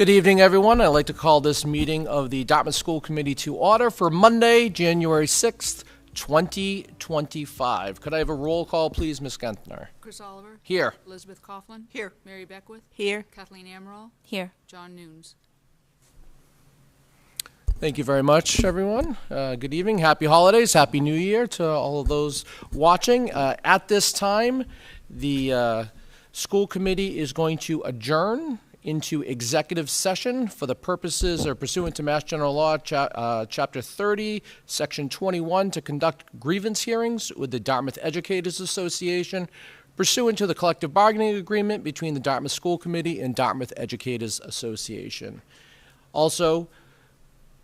Good evening, everyone. I'd like to call this meeting of the Dartmouth School Committee to order for Monday, January 6th, 2025. Could I have a roll call, please, Ms. Gentner? Chris Oliver. Here. Elizabeth Coughlin. Here. Mary Beckwith. Here. Kathleen Amaral. Here. John Nunes. Thank you very much, everyone. Good evening. Happy holidays. Happy New Year to all of those watching. At this time, the school committee is going to adjourn into executive session for the purposes or pursuant to Mass General Law, Chapter 30, Section 21, to conduct grievance hearings with the Dartmouth Educators Association pursuant to the collective bargaining agreement between the Dartmouth School Committee and Dartmouth Educators Association. Also,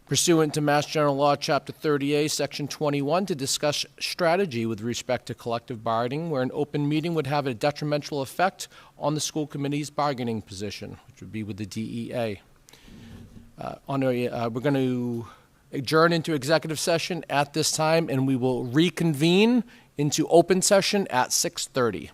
pursuant to Mass General Law, Chapter 30A, Section 21, to discuss strategy with respect to collective bargaining, where an open meeting would have a detrimental effect on the school committee's bargaining position, which would be with the DEA. We're going to adjourn into executive session at this time, and we will reconvene into open session at 6:30.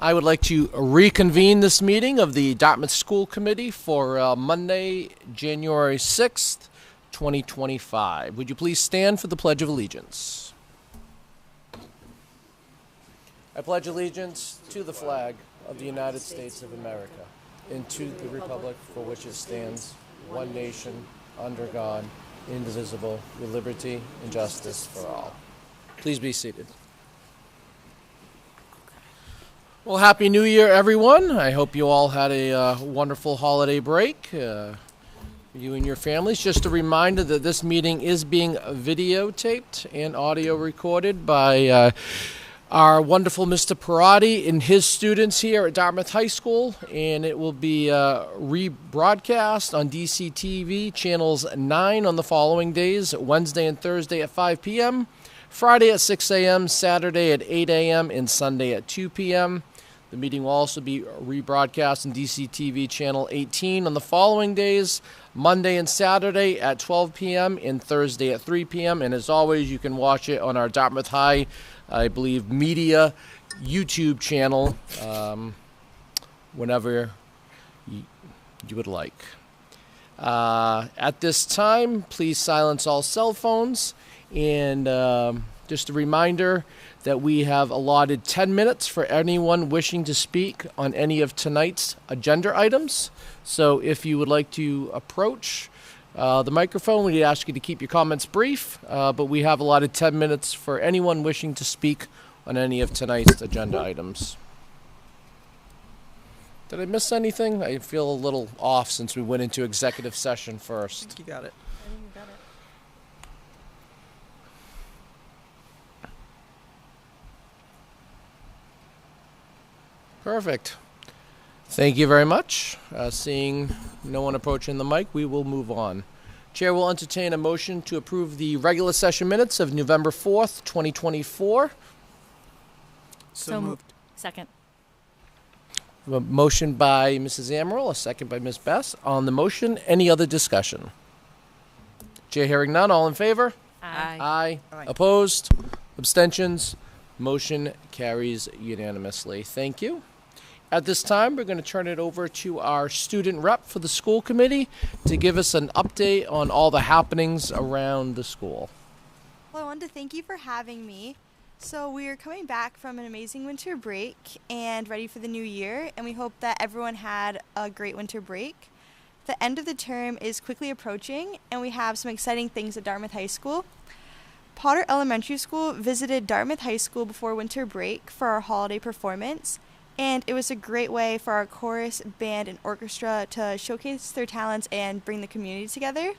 I would like to reconvene this meeting of the Dartmouth School Committee for Monday, January 6th, 2025. Would you please stand for the Pledge of Allegiance? I pledge allegiance to the flag of the United States of America and to the republic for which it stands, one nation, under God, indivisible, with liberty and justice for all. Please be seated. Well, Happy New Year, everyone. I hope you all had a wonderful holiday break, you and your families. Just a reminder that this meeting is being videotaped and audio recorded by our wonderful Mr. Parati and his students here at Dartmouth High School, and it will be rebroadcast on DCTV channels 9 on the following days, Wednesday and Thursday at 5 p.m., Friday at 6 a.m., Saturday at 8 a.m., and Sunday at 2 p.m. The meeting will also be rebroadcast on DCTV channel 18 on the following days, Monday and Saturday at 12 p.m. and Thursday at 3 p.m. And as always, you can watch it on our Dartmouth High, I believe, media YouTube channel whenever you would like. At this time, please silence all cell phones. And just a reminder that we have allotted 10 minutes for anyone wishing to speak on any of tonight's agenda items. So if you would like to approach the microphone, we ask you to keep your comments brief, but we have allotted 10 minutes for anyone wishing to speak on any of tonight's agenda items. Did I miss anything? I feel a little off since we went into executive session first. I think you got it. I think you got it. Perfect. Thank you very much. Seeing no one approaching the mic, we will move on. Chair will entertain a motion to approve the regular session minutes of November 4th, 2024. So moved. Second. A motion by Mrs. Amaral, a second by Ms. Bess. On the motion, any other discussion? Chair hearing none, all in favor? Aye. Aye. Aye. Opposed? Abstentions? Motion carries unanimously. Thank you. At this time, we're going to turn it over to our student rep for the school committee to give us an update on all the happenings around the school. Well, I wanted to thank you for having me. So we are coming back from an amazing winter break and ready for the new year, and we hope that everyone had a great winter break. The end of the term is quickly approaching, and we have some exciting things at Dartmouth High School. Potter Elementary School visited Dartmouth High School before winter break for our holiday performance, and it was a great way for our chorus, band, and orchestra to showcase their talents and bring the community together.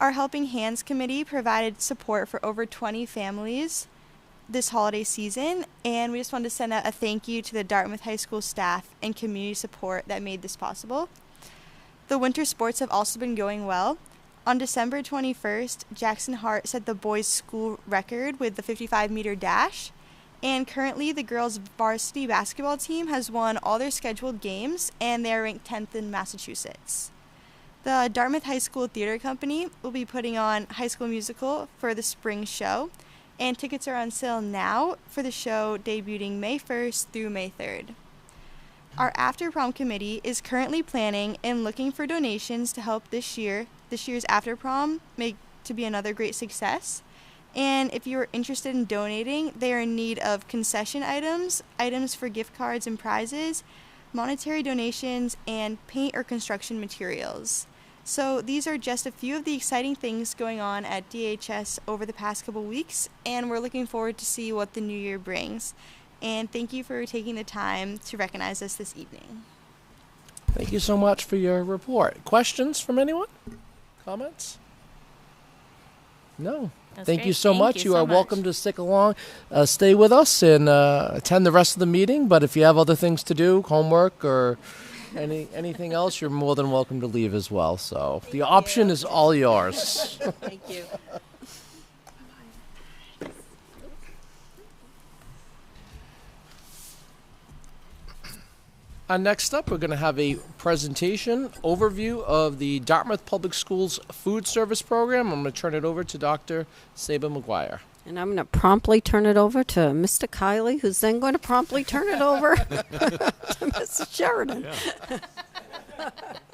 Our Helping Hands Committee provided support for over 20 families this holiday season, and we just wanted to send out a thank you to the Dartmouth High School staff and community support that made this possible. The winter sports have also been going well. On December 21st, Jackson Hart set the boys' school record with the 55-meter dash, and currently the girls' varsity basketball team has won all their scheduled games, and they are ranked 10th in Massachusetts. The Dartmouth High School Theater Company will be putting on High School Musical for the spring show, and tickets are on sale now for the show debuting May 1st through May 3rd. Our After Prom Committee is currently planning and looking for donations to help this year's After Prom make to be another great success. And if you are interested in donating, they are in need of concession items, items for gift cards and prizes, monetary donations, and paint or construction materials. So these are just a few of the exciting things going on at DHS over the past couple weeks, and we're looking forward to see what the new year brings. And thank you for taking the time to recognize us this evening. Thank you so much for your report. Questions from anyone? Comments? No. That's Thank you great. so Thank much. you You so are welcome much. to stick along, stay with us, and attend the rest of the meeting. But if you have other things to do, homework or anything else, you're more than welcome to leave as well. So the option is all yours. Thank you. Next up, we're going to have a presentation overview of the Dartmouth Public Schools Food Service Program. I'm going to turn it over to Dr. Saba McGuire. And I'm going to promptly turn it over to Mr. Kiley, who's then going to promptly turn it over to Mrs. Sheridan. Yeah.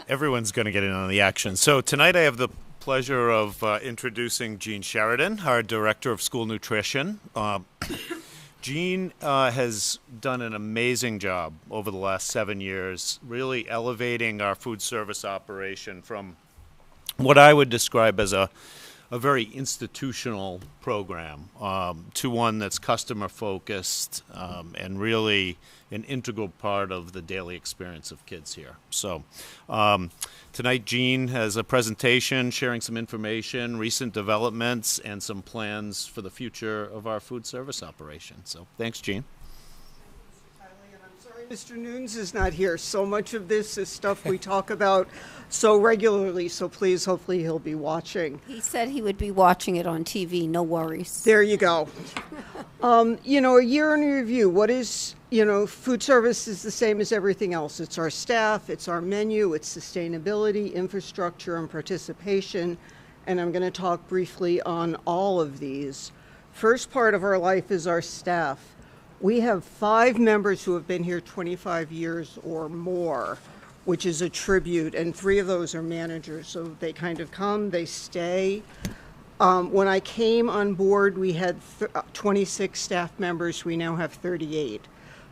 Everyone's going to get in on the action. So tonight I have the pleasure of introducing Jean Sheridan, our Director of School Nutrition. Jean has done an amazing job over the last 7 years, really elevating our food service operation from what I would describe as a very institutional program to one that's customer focused and really an integral part of the daily experience of kids here. So tonight Jean has a presentation sharing some information, recent developments, and some plans for the future of our food service operation. So thanks, Jean. Mr. Nunes is not here. So much of this is stuff we talk about so regularly, so please, hopefully he'll be watching. He said he would be watching it on TV, no worries. There you go. A year in review. What is, food service is the same as everything else. It's our staff, it's our menu, it's sustainability, infrastructure, and participation. And I'm going to talk briefly on all of these. First part of our life is our staff. We have 5 members who have been here 25 years or more, which is a tribute, and 3 of those are managers. So they kind of come, they stay. When I came on board, we had 26 staff members. We now have 38.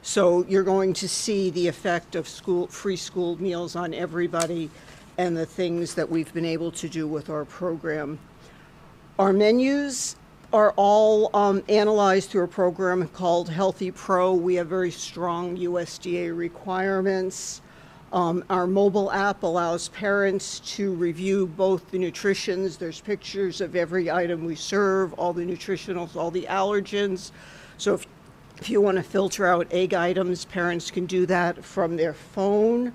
So you're going to see the effect of free school meals on everybody and the things that we've been able to do with our program. Our menus are all analyzed through a program called Healthy Pro. We have very strong USDA requirements. Our mobile app allows parents to review both the nutritions. There's pictures of every item we serve, all the nutritionals, all the allergens. So if you want to filter out egg items, parents can do that from their phone.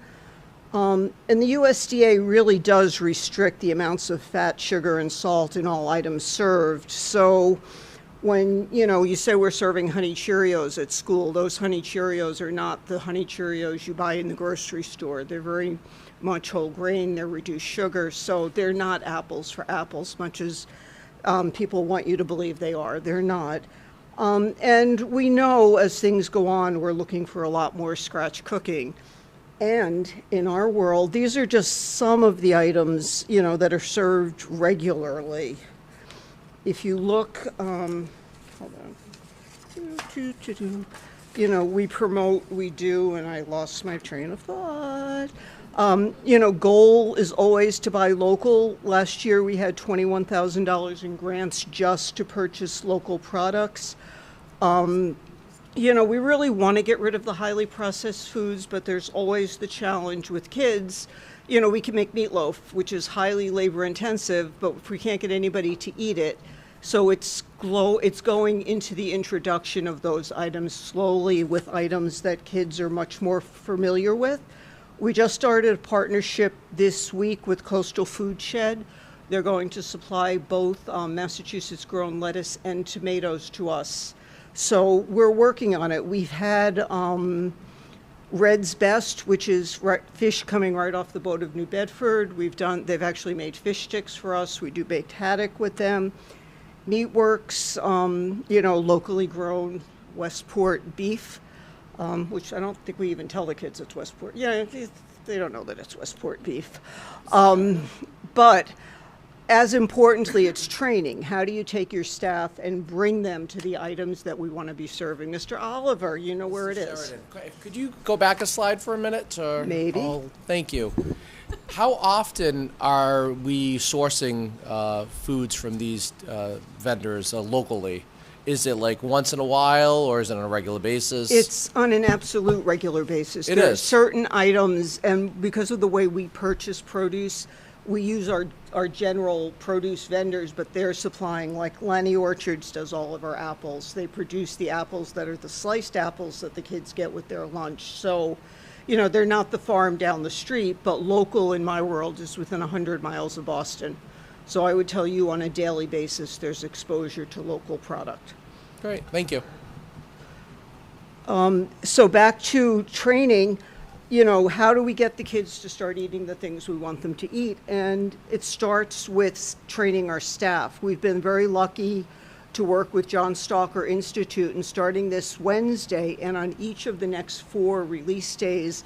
And the USDA really does restrict the amounts of fat, sugar, and salt in all items served. So when, you say we're serving Honey Cheerios at school, those Honey Cheerios are not the Honey Cheerios you buy in the grocery store. They're very much whole grain, they're reduced sugar, so they're not apples for apples, much as people want you to believe they are. They're not. And we know as things go on, we're looking for a lot more scratch cooking. And in our world, these are just some of the items, that are served regularly. If you look, hold on, we promote, we do, and I lost my train of thought. Goal is always to buy local. Last year we had $21,000 in grants just to purchase local products. We really want to get rid of the highly processed foods, but there's always the challenge with kids. We can make meatloaf, which is highly labor intensive, but if we can't get anybody to eat it, so it's going into the introduction of those items slowly with items that kids are much more familiar with. We just started a partnership this week with Coastal Food Shed. They're going to supply both Massachusetts grown lettuce and tomatoes to us. So we're working on it. We've had Red's Best, which is fish coming right off the boat of New Bedford. They've actually made fish sticks for us. We do baked haddock with them. Meatworks, locally grown Westport beef, which I don't think we even tell the kids it's Westport. Yeah, they don't know that it's Westport beef. But as importantly, it's training. How do you take your staff and bring them to the items that we want to be serving? Mr. Oliver, you know where it is. Could you go back a slide for a minute? Maybe. Oh, thank you. How often are we sourcing foods from these vendors locally? Is it like once in a while, or is it on a regular basis? It's on an absolute regular basis. It There are is. certain items, and because of the way we purchase produce, we use our general produce vendors, but they're supplying, like Lanny Orchards does all of our apples. They produce the apples that are the sliced apples that the kids get with their lunch. So, they're not the farm down the street, but local in my world is within 100 miles of Boston. So I would tell you on a daily basis, there's exposure to local product. Great, thank you. So back to training, how do we get the kids to start eating the things we want them to eat? And it starts with training our staff. We've been very lucky to work with John Stalker Institute, and starting this Wednesday and on each of the next 4 release days,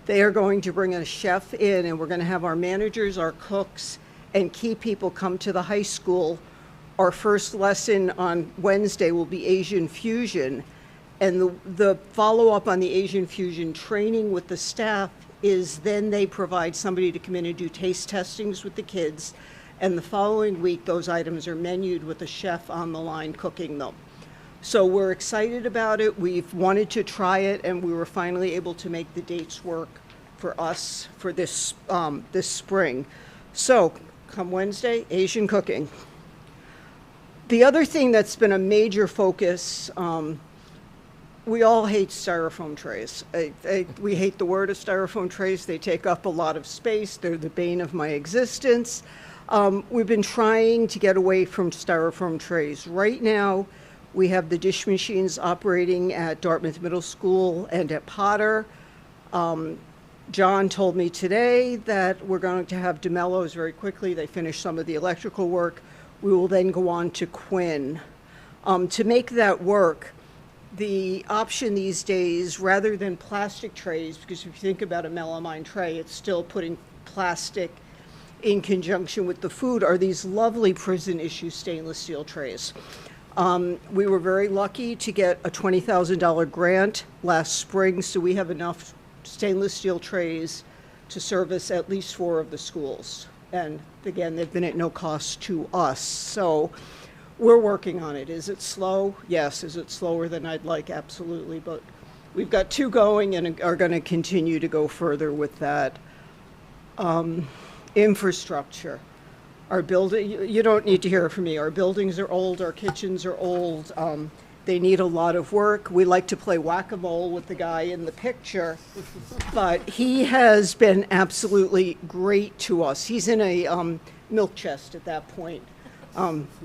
they are going to bring a chef in, and we're going to have our managers, our cooks, and key people come to the high school. Our first lesson on Wednesday will be Asian fusion, and the follow-up on the Asian fusion training with the staff is then they provide somebody to come in and do taste testings with the kids, and the following week those items are menued with a chef on the line cooking them. So we're excited about it. We've wanted to try it, and we were finally able to make the dates work for us for this this spring. So come Wednesday, Asian cooking. The other thing that's been a major focus, we all hate styrofoam trays. We hate the word of styrofoam trays. They take up a lot of space. They're the bane of my existence. We've been trying to get away from styrofoam trays. Right now, we have the dish machines operating at Dartmouth Middle School and at Potter. John told me today that we're going to have DeMello's very quickly. They finished some of the electrical work. We will then go on to Quinn. To make that work, the option these days, rather than plastic trays, because if you think about a melamine tray, it's still putting plastic in conjunction with the food, are these lovely prison issue stainless steel trays. We were very lucky to get a $20,000 grant last spring, so we have enough stainless steel trays to service at least 4 of the schools. And again, they've been at no cost to us. So we're working on it. Is it slow? Yes. Is it slower than I'd like? Absolutely. But we've got 2 going and are going to continue to go further with that. Infrastructure. Our building, you don't need to hear it from me. Our buildings are old. Our kitchens are old. They need a lot of work. We like to play whack-a-mole with the guy in the picture, but he has been absolutely great to us. He's in a milk chest at that point,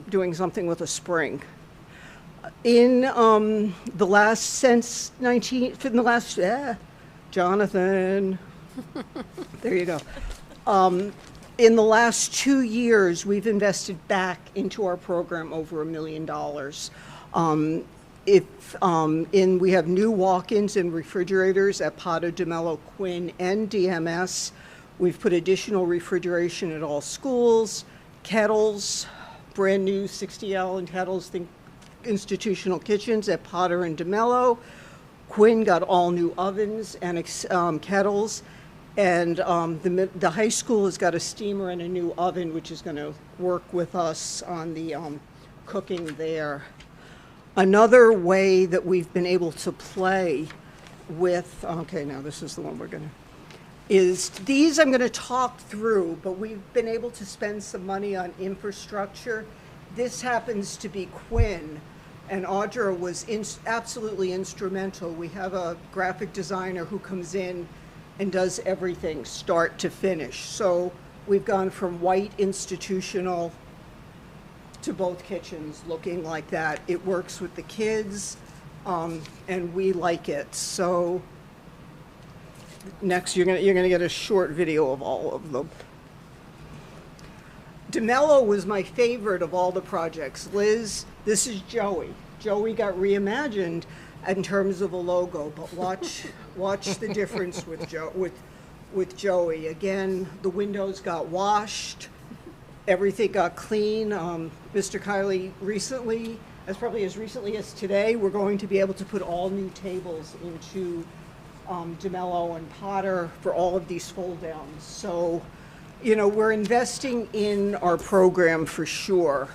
doing something with a spring. In the last, Jonathan, there you go. In the last 2 years, we've invested back into our program over $1 million. We have new walk-ins and refrigerators at Potter, DeMello, Quinn, and DMS. We've put additional refrigeration at all schools, kettles, brand new 60 gallon kettles, think institutional kitchens at Potter and DeMello. Quinn got all new ovens and kettles. And the high school has got a steamer and a new oven, which is going to work with us on the cooking there. Another way that we've been able to play with, okay, now this is the one we're going to, is these I'm going to talk through, but we've been able to spend some money on infrastructure. This happens to be Quinn, and Audra was absolutely instrumental. We have a graphic designer who comes in and does everything start to finish. So we've gone from white institutional to both kitchens looking like that. It works with the kids, and we like it. So next, you're gonna get a short video of all of them. DeMello was my favorite of all the projects. Liz, this is Joey. Joey got reimagined in terms of a logo, but watch the difference with Joey. Again, the windows got washed. Everything got clean. Mr. Kiley recently, probably as recently as today, we're going to be able to put all new tables into DeMello and Potter for all of these fold downs. So, you know, we're investing in our program for sure.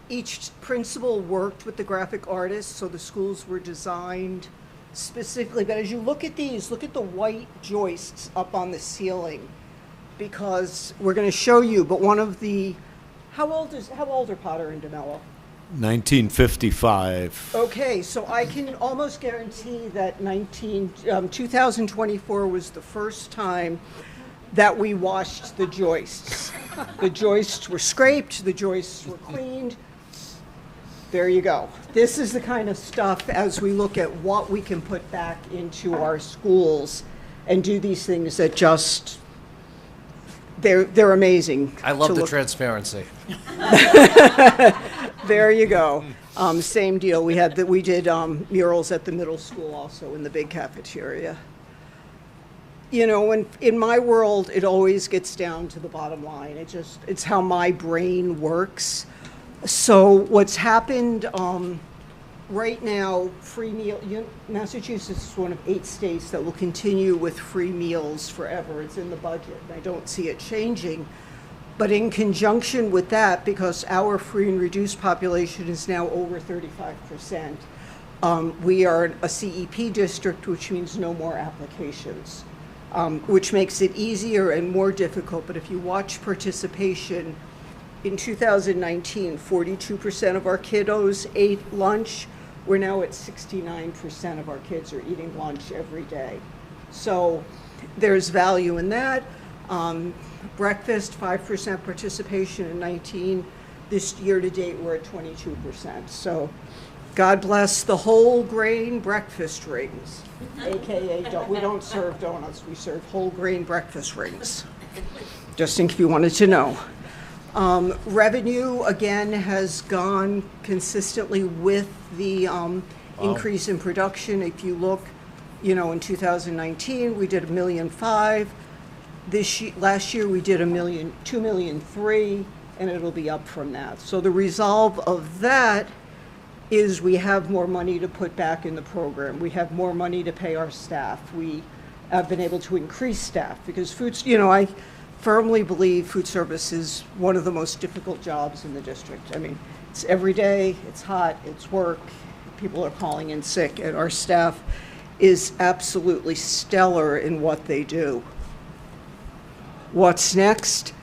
Each principal worked with the graphic artist, so the schools were designed specifically. But as you look at these, look at the white joists up on the ceiling, because we're going to show you. But one of the, how old are Potter and DeMello? 1955. Okay, so I can almost guarantee that 2024 was the first time that we washed the joists. The joists were scraped, the joists were cleaned. There you go. This is the kind of stuff as we look at what we can put back into our schools and do these things that just they're amazing. I love to the look- transparency. There you go. Same deal. We did murals at the middle school also in the big cafeteria. You know, in my world, it always gets down to the bottom line. It's how my brain works. So what's happened right now, free meal. Massachusetts is one of 8 states that will continue with free meals forever. It's in the budget, and I don't see it changing. But in conjunction with that, because our free and reduced population is now over 35%, we are a CEP district, which means no more applications, which makes it easier and more difficult. But if you watch participation, in 2019, 42% of our kiddos ate lunch. We're now at 69% of our kids are eating lunch every day. So there's value in that. Breakfast, 5% participation in 19. This year to date, we're at 22%. So God bless the whole grain breakfast rings, AKA, we don't serve donuts, we serve whole grain breakfast rings, just in case you wanted to know. Revenue, again, has gone consistently with the increase in production. If you look, you know, in 2019, we did $1.5 million. Last year we did $2.3 million, and it'll be up from that. So the resolve of that is we have more money to put back in the program. We have more money to pay our staff. We have been able to increase staff because I firmly believe food service is one of the most difficult jobs in the district. I mean, it's every day, it's hot, it's work, people are calling in sick, and our staff is absolutely stellar in what they do. What's next?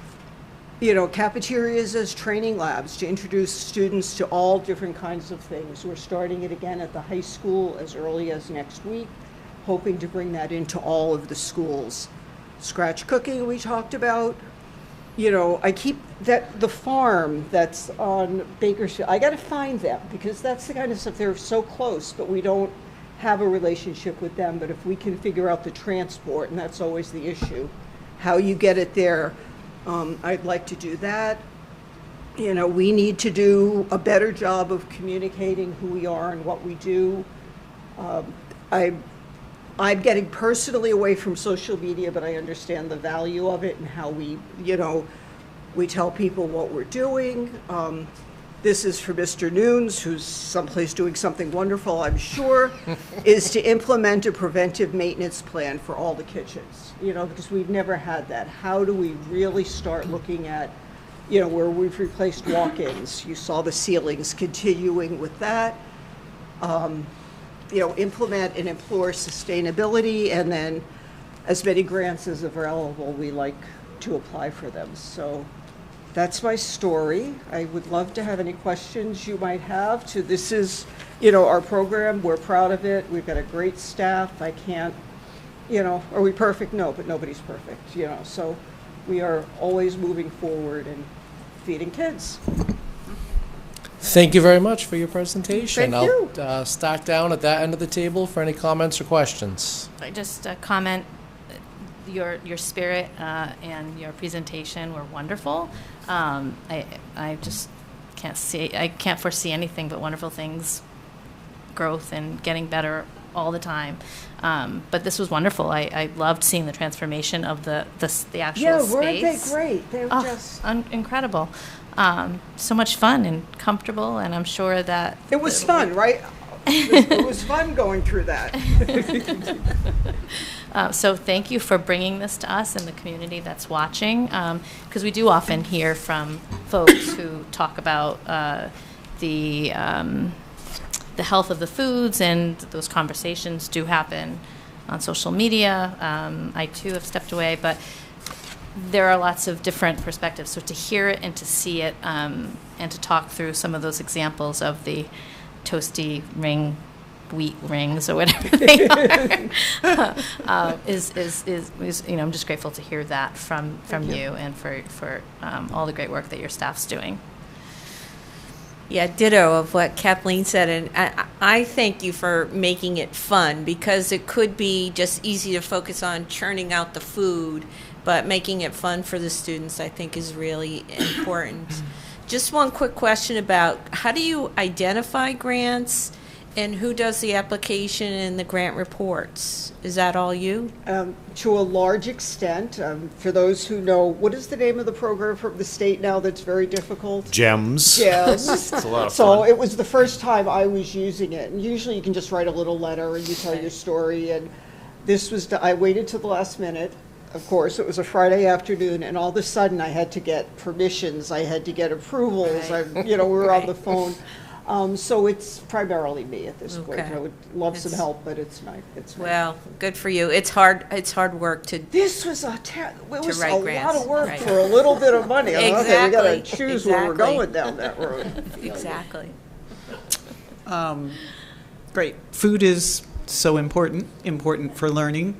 You know, cafeterias as training labs to introduce students to all different kinds of things. We're starting it again at the high school as early as next week, hoping to bring that into all of the schools. Scratch cooking we talked about. You know, I keep the farm that's on Bakersfield, I gotta find them because that's the kind of stuff, they're so close, but we don't have a relationship with them. But if we can figure out the transport, and that's always the issue, how you get it there, I'd like to do that. You know, we need to do a better job of communicating who we are and what we do. I'm getting personally away from social media, but I understand the value of it and how we tell people what we're doing. This is for Mr. Nunes, who's someplace doing something wonderful, I'm sure, is to implement a preventive maintenance plan for all the kitchens, because we've never had that. How do we really start looking at, where we've replaced walk-ins? You saw the ceilings, continuing with that. Implement and implore sustainability, and then as many grants as available, we like to apply for them. So that's my story. I would love to have any questions you might have. This is, our program. We're proud of it. We've got a great staff. I can't, are we perfect? No, but nobody's perfect, So we are always moving forward and feeding kids. Thank you very much for your presentation. Thank you. I'll start down at that end of the table for any comments or questions. I just comment, your spirit and your presentation were wonderful. I just can't foresee anything but wonderful things, growth and getting better all the time. But this was wonderful. I loved seeing the transformation of the actual space. Yeah, weren't they great? They were just incredible. So much fun and comfortable, and I'm sure that it was fun, right? It was fun going through that. So thank you for bringing this to us and the community that's watching, because we do often hear from folks who talk about the health of the foods, and those conversations do happen on social media. I too have stepped away, but there are lots of different perspectives. So to hear it and to see it, and to talk through some of those examples of the toasty wheat rings or whatever they are, is I'm just grateful to hear that from you and for all the great work that your staff's doing. Yeah, ditto of what Kathleen said, and I thank you for making it fun, because it could be just easy to focus on churning out the food, but making it fun for the students, I think, is really important. Just one quick question about how do you identify grants and who does the application and the grant reports? Is that all you? To a large extent, for those who know, what is the name of the program from the state now that's very difficult? Gems. Yes. It's a lot of So fun. it was the first time I was using it. And usually you can just write a little letter and you tell your story. And this was, I waited till the last minute. Of course, it was a Friday afternoon, and all of a sudden I had to get permissions, I had to get approvals, Right. we were on Right. the phone. So it's primarily me at this point. Okay. I would love some It's- help, but it's not. It's not. Well, good for you. It's hard work to This was it was write a lot grants, of work right. for a little bit of money. Okay, we gotta Exactly, choose where we're exactly. going down that road. exactly. Great. Food is so important for learning.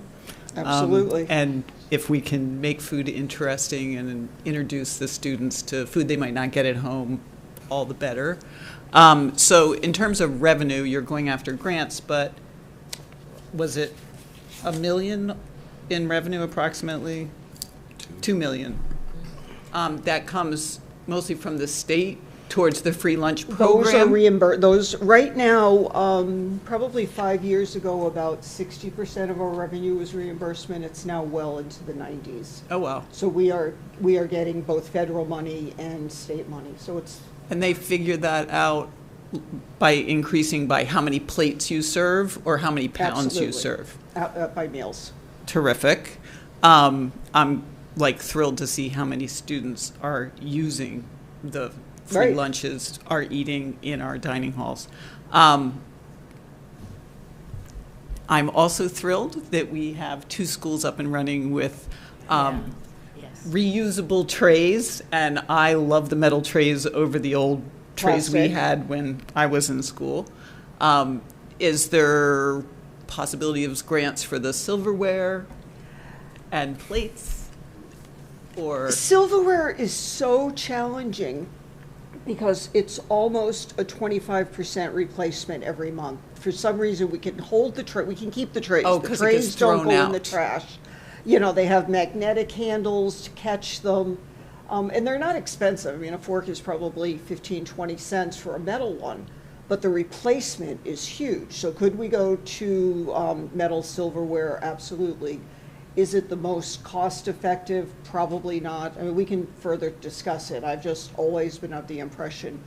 Absolutely. And if we can make food interesting and introduce the students to food they might not get at home, all the better. So in terms of revenue, you're going after grants, but was it $1 million in revenue approximately? 2 million. That comes mostly from the state towards the free lunch program. Those are reimbursed. Those right now, probably 5 years ago, about 60% of our revenue was reimbursement. It's now well into the 90s. Oh, wow. So we are getting both federal money and state money. So it's And they figure that out by increasing by how many plates you serve or how many pounds you absolutely serve. By meals. Terrific. I'm like thrilled to see how many students are using the free Right. lunches, are eating in our dining halls. I'm also thrilled that we have 2 schools up and running with reusable trays, and I love the metal trays over the old trays we Plastic. had when I was in school. Is there possibility of grants for the silverware and plates? Or Silverware is so challenging because it's almost a 25% replacement every month. For some reason, we can hold the tray, we can keep the trays. Oh, The 'cause it gets trays don't thrown go in the out. trash. They have magnetic handles to catch them, and they're not expensive. A fork is probably 15, 20 cents for a metal one, but the replacement is huge. So could we go to metal silverware? Absolutely. Is it the most cost-effective? Probably not. We can further discuss it. I've just always been of the impression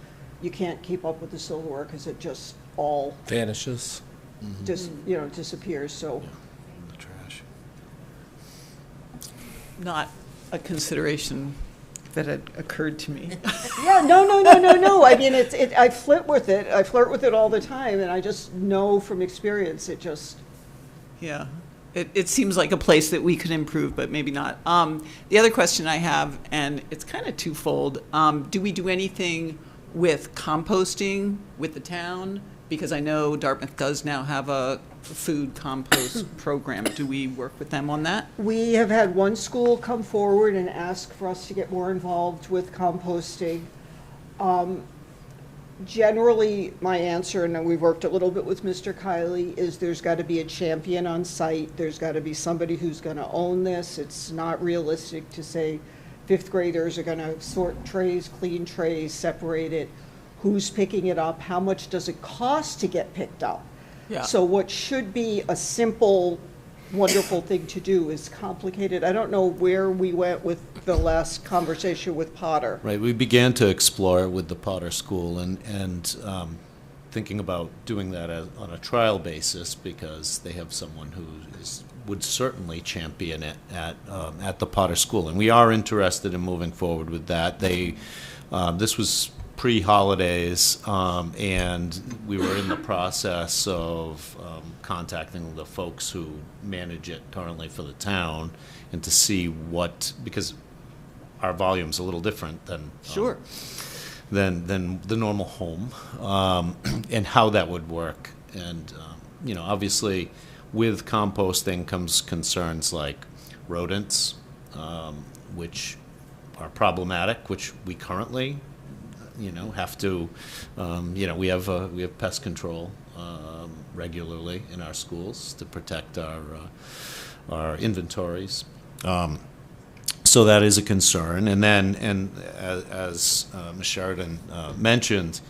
you can't keep up with the silverware because it just all Vanishes. disappears. So The trash. not a consideration that had occurred to me. yeah, no. I flirt with it. I flirt with it all the time, and I just know from experience it just. Yeah, it seems like a place that we could improve, but maybe not. The other question I have, and it's kind of twofold, do we do anything with composting with the town? Because I know Dartmouth does now have a food compost program. Do we work with them on that? We have had one school come forward and ask for us to get more involved with composting. Generally, my answer, and we've worked a little bit with Mr. Kiley, is there's got to be a champion on site. There's got to be somebody who's going to own this. It's not realistic to say 5th graders are going to sort trays, clean trays, separate it. Who's picking it up? How much does it cost to get picked up? Yeah. So what should be a simple, wonderful thing to do is complicated. I don't know where we went with the last conversation with Potter. Right, we began to explore it with the Potter School and thinking about doing that on a trial basis because they have someone who would certainly champion it at the Potter School. And we are interested in moving forward with that. This was pre-holidays, and we were in the process of contacting the folks who manage it currently for the town and to see because our volume's a little different than Sure. than the normal home, and how that would work. And obviously, with composting comes concerns like rodents, which are problematic, which we currently, have to, we have pest control regularly in our schools to protect our inventories. So that is a concern. And then, as Ms. Sheridan mentioned,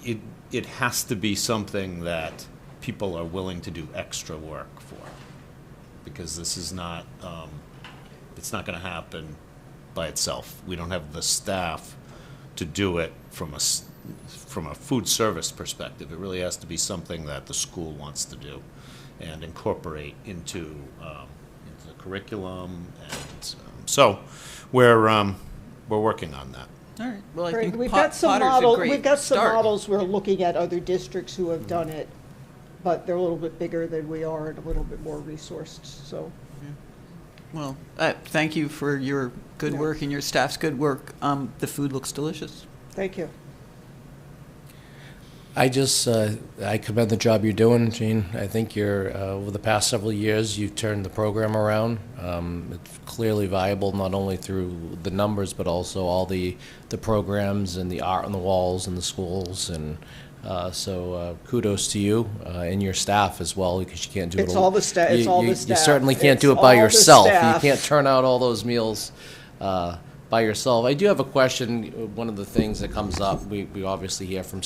it has to be something that people are willing to do extra work for, because this is not, it's not going to happen by itself. We don't have the staff to do it from a food service perspective. It really has to be something that the school wants to do and incorporate into the curriculum. And so we're working on that. All right. Well, I Great. think We've got some Potter's a models. great We've got some start. models. We're looking at other districts who have done it, but they're a little bit bigger than we are and a little bit more resourced. So, Well, thank you for your good Yeah. work and your staff's good work. The food looks delicious. thank you. I commend the job you're doing, Gene. I think you're, over the past several years, you've turned the program around. It's clearly viable, not only through the numbers, but also all the programs and the art on the walls in the schools. And so kudos to you and your staff as well, because you can't do it It's al- all the staff. It's all the You staff. certainly can't It's do it by all the yourself. You staff. can't turn out all those meals by yourself. I do have a question. One of the things that comes up, we obviously hear from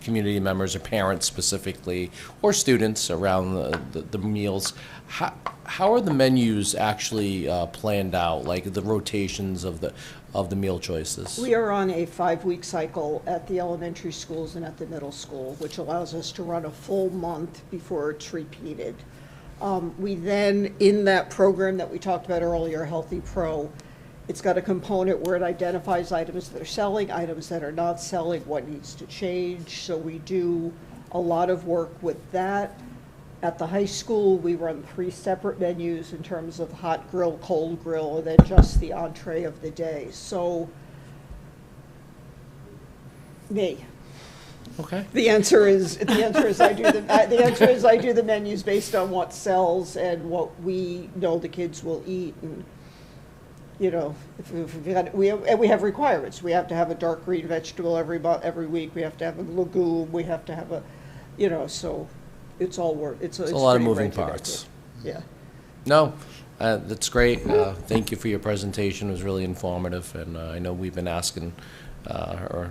community members or parents specifically, or students around the meals. How are the menus actually planned out, like the rotations of the meal choices? We are on a 5-week cycle at the elementary schools and at the middle school, which allows us to run a full month before it's repeated. We then, in that program that we talked about earlier, Healthy Pro, it's got a component where it identifies items that are selling, items that are not selling, what needs to change. So we do a lot of work with that. At the high school, we run 3 separate menus in terms of hot grill, cold grill, and then just the entree of the day. So, me. Okay. The answer is I do the menus based on what sells and what we know the kids will eat. And you know, we have requirements. We have to have a dark green vegetable every week. We have to have a legume. We have to have a, you know, so it's all work. It's a lot of pretty moving regimented. parts. Yeah. No, that's great. Thank you for your presentation. It was really informative, and I know we've been asking, or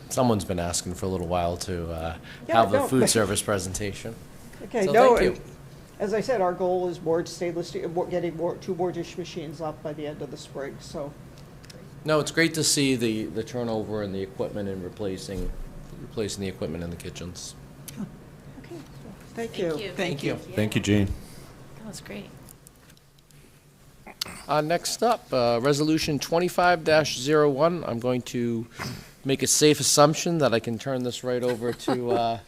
someone's been asking for a little while to have a food service presentation. Okay. So No. thank you. As I said, our goal is more stainless steel, getting 2 more dish machines up by the end of the spring. So. No, it's great to see the turnover and the equipment and replacing the equipment in the kitchens. Okay. Thank you. Thank you. Thank you, Gene. That was great. Next up, Resolution 25-01. I'm going to make a safe assumption that I can turn this right over to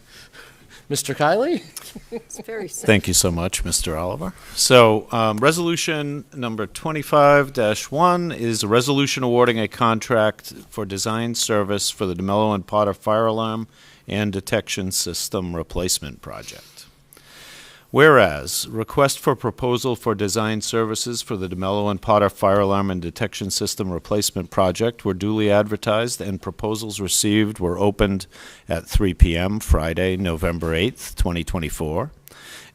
Mr. Kiley. It's very simple. Thank you so much, Mr. Oliver. So, resolution number 25-1 is a resolution awarding a contract for design service for the DeMello and Potter fire alarm and detection system replacement project. Whereas, request for proposal for design services for the DeMello and Potter fire alarm and detection system replacement project were duly advertised and proposals received were opened at 3 p.m. Friday, November 8th, 2024.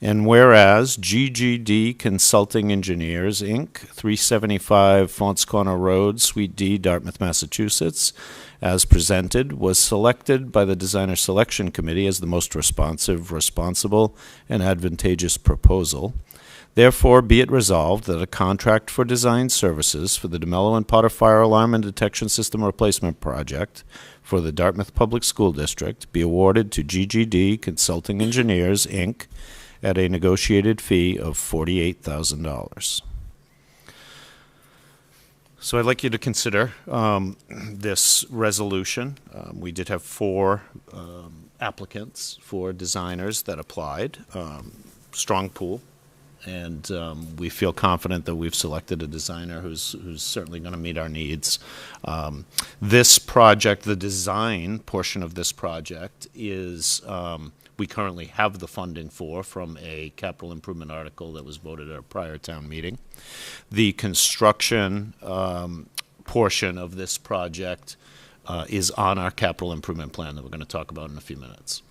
And whereas GGD Consulting Engineers, Inc., 375 Fonts Corner Road, Suite D, Dartmouth, Massachusetts, as presented, was selected by the Designer Selection Committee as the most responsive, responsible, and advantageous proposal. Therefore, be it resolved that a contract for design services for the DeMello and Potter Fire Alarm and Detection System Replacement Project for the Dartmouth Public School District be awarded to GGD Consulting Engineers, Inc., at a negotiated fee of $48,000. So I'd like you to consider this resolution. We did have 4 applicants for designers that applied, strong pool, and we feel confident that we've selected a designer who's certainly going to meet our needs. This project, the design portion of this project is we currently have the funding from a capital improvement article that was voted at a prior town meeting. The construction portion of this project is on our capital improvement plan that we're going to talk about in a few minutes.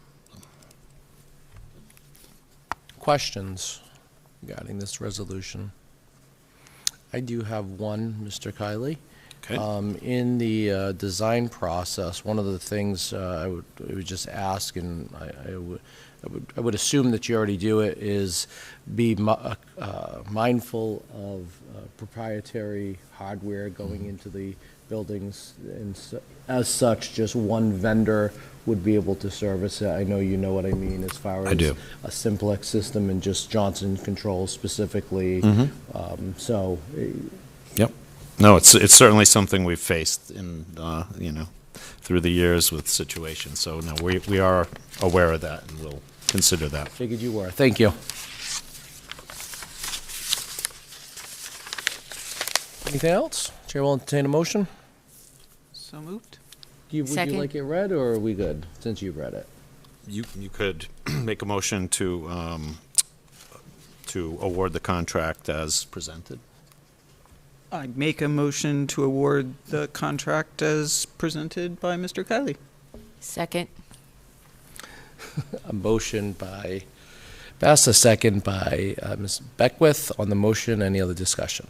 Questions regarding this resolution? I do have one, Mr. Kiley. Okay. In the design process, one of the things I would just ask, and I would assume that you already do it, is be mindful of proprietary hardware going into the buildings, and as such, just one vendor would be able to service it. I know you know what I mean as far as I do. a simplex system and just Johnson Controls specifically. So. Yep. No, it's certainly something we've faced in through the years with situations. So no, we are aware of that, and we'll consider that. Figured you were. Thank you. Anything else? Chair will entertain a motion. So moved. Would you Second. like it read, or are we good since you've read it? You could make a motion to award the contract as presented. I make a motion to award the contract as presented by Mr. Kiley. Second. A motion by Bess, a second by Ms. Beckwith on the motion. Any other discussion?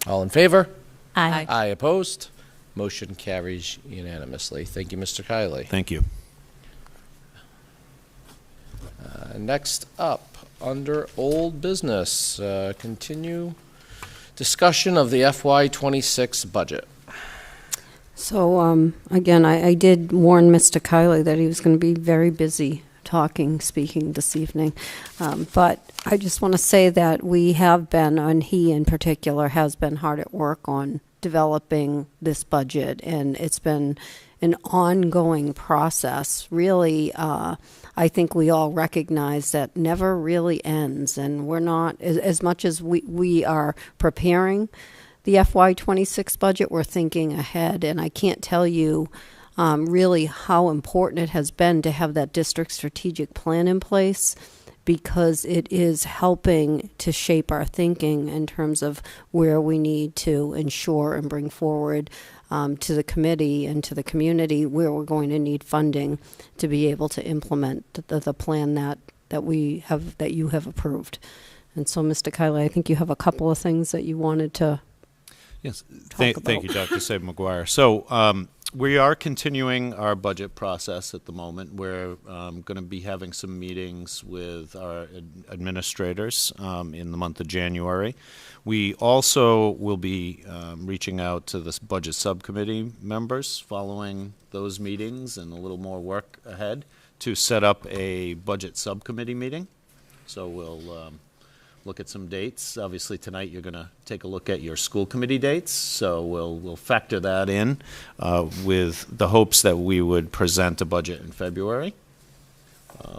All in favor? Aye. Aye opposed? Motion carries unanimously. Thank you, Mr. Kiley. Thank you. Next up, under old business, continue discussion of the FY26 budget. So, again, I did warn Mr. Kiley that he was going to be very busy speaking this evening. But I just want to say that we have been, and he in particular, has been hard at work on developing this budget, and it's been an ongoing process. Really, I think we all recognize that never really ends, and we're not, as much as we are preparing the FY26 budget, we're thinking ahead, and I can't tell you really how important it has been to have that district strategic plan in place, because it is helping to shape our thinking in terms of where we need to ensure and bring forward to the committee and to the community where we're going to need funding to be able to implement the plan that you have approved. And so, Mr. Kiley, I think you have a couple of things that you wanted to Yes. talk about. Thank you, Dr. Sabe McGuire. So we are continuing our budget process at the moment. We're going to be having some meetings with our administrators in the month of January. We also will be reaching out to the budget subcommittee members following those meetings and a little more work ahead to set up a budget subcommittee meeting. So we'll look at some dates. Obviously, tonight you're going to take a look at your school committee dates, so we'll factor that in with the hopes that we would present a budget in February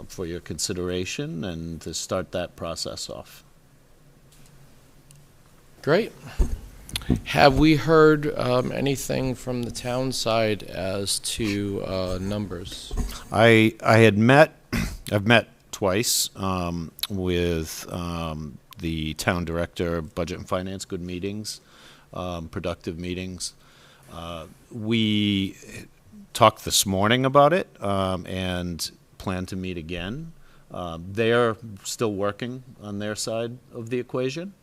for your consideration and to start that process off. Great. Have we heard anything from the town side as to numbers? I've met twice with the town director, budget and finance, good meetings, productive meetings. We talked this morning about it and plan to meet again. They're still working on their side of the equation,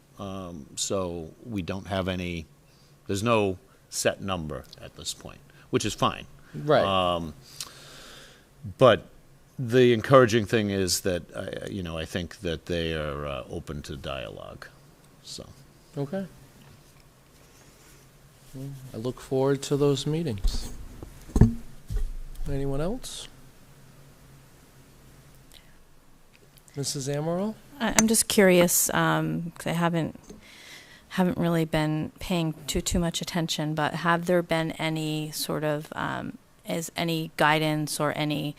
so we don't have there's no set number at this point, which is fine. Right. But the encouraging thing is that, I think that they are open to dialogue. So. Okay. Well, I look forward to those meetings. Anyone else? Mrs. Amaral? I'm just curious, 'cause I haven't really been paying too much attention, but have there been any sort of, any guidance or any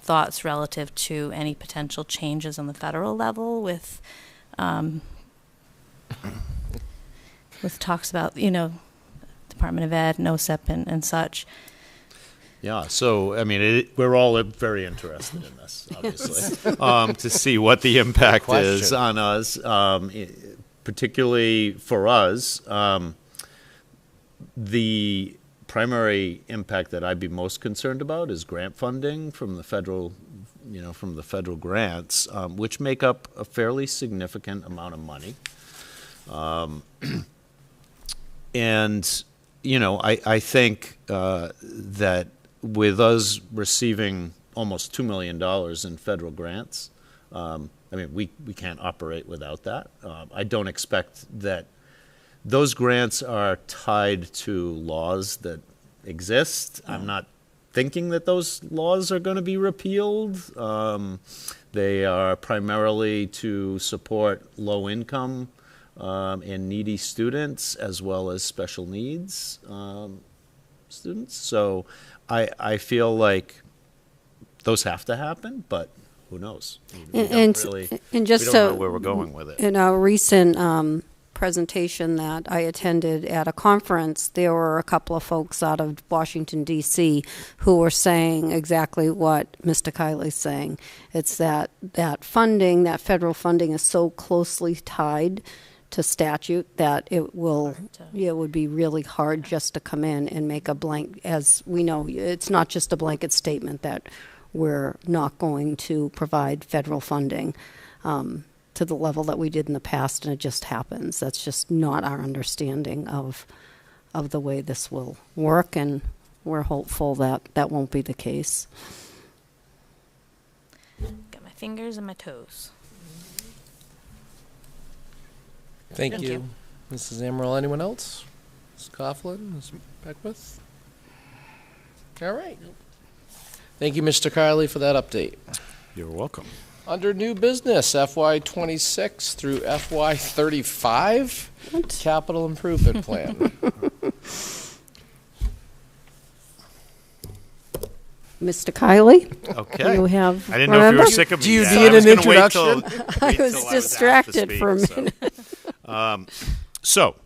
thoughts relative to any potential changes on the federal level with talks about, Department of Ed, NOSEP, and such? Yeah, so, we're all very interested in this, obviously, to see what the impact is on us, particularly for us. The primary impact that I'd be most concerned about is grant funding from the federal, grants, which make up a fairly significant amount of money. And, you know, I think that with us receiving almost $2 million in federal grants, I mean, we can't operate without that. I don't expect that those grants are tied to laws that exist. I'm not thinking that those laws are going to be repealed. They are primarily to support low-income and needy students as well as special needs students. So I feel like those have to happen, but who knows? We don't know where we're going with it. In a recent presentation that I attended at a conference, there were a couple of folks out of Washington, D.C. who were saying exactly what Mr. Kiley's saying. It's that funding, that federal funding, is so closely tied to statute that it would be really hard just to come in and make a blank. As we know, it's not just a blanket statement that we're not going to provide federal funding to the level that we did in the past, and it just happens. That's just not our understanding of the way this will work, and we're hopeful that that won't be the case. Got my fingers and my toes. Thank you. Mrs. Amaral. Anyone else? Ms. Coughlin? Ms. Beckwith? All right. Thank you, Mr. Kiley, for that update. You're welcome. Under new business, FY26 through FY35 capital improvement plan. Mr. Kiley? Okay. You have, I didn't know if you were sick of me. Do you yet. need I was an gonna wait till- introduction? wait I was till asked to distracted speak, for a minute. So,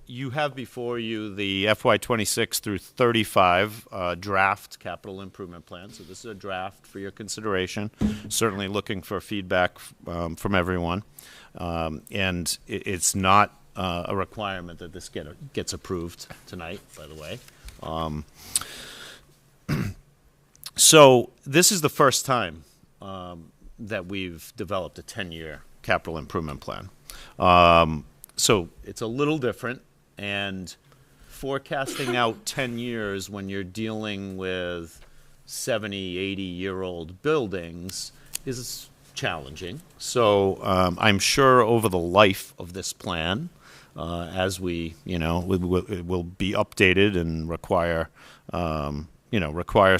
you have before you the FY26 through 35 draft capital improvement plan. So this is a draft for your consideration. Certainly looking for feedback from everyone. And it's not a requirement that this gets approved tonight, by the way. So this is the first time that we've developed a 10-year capital improvement plan. So it's a little different, and forecasting out 10 years when you're dealing with 70, 80-year-old buildings is challenging. So I'm sure over the life of this plan, as we, it will be updated and require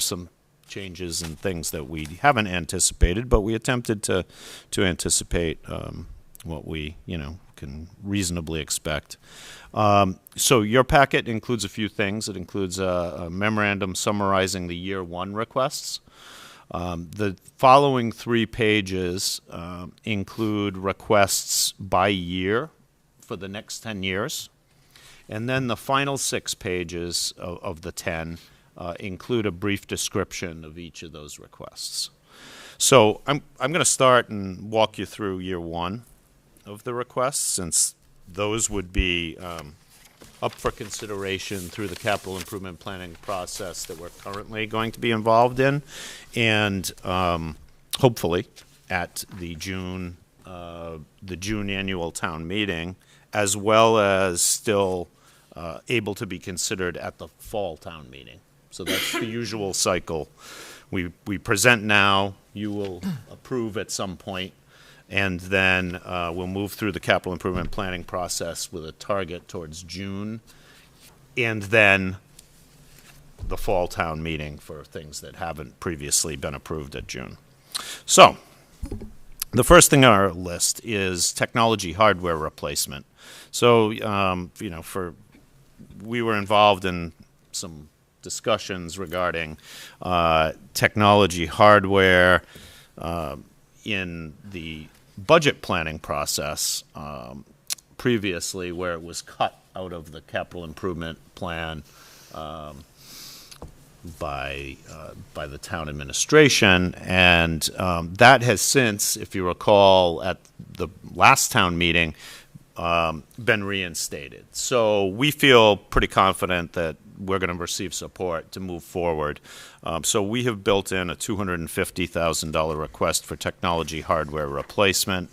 some changes and things that we haven't anticipated, but we attempted to anticipate what we, can reasonably expect. So your packet includes a few things. It includes a memorandum summarizing the year one requests. The following 3 pages include requests by year for the next 10 years. And then the final 6 pages of the 10 include a brief description of each of those requests. So I'm going to start and walk you through year one of the requests, since those would be up for consideration through the capital improvement planning process that we're currently going to be involved in, and hopefully at the June annual town meeting, as well as still able to be considered at the fall town meeting. So that's the usual cycle. We present now, you will approve at some point, and then we'll move through the capital improvement planning process with a target towards June, and then the fall town meeting for things that haven't previously been approved at June. So the first thing on our list is technology hardware replacement. So, we were involved in some discussions regarding technology hardware in the budget planning process previously, where it was cut out of the capital improvement plan by the town administration, and that has since, if you recall, at the last town meeting, been reinstated. So we feel pretty confident that we're going to receive support to move forward. So we have built in a $250,000 request for technology hardware replacement.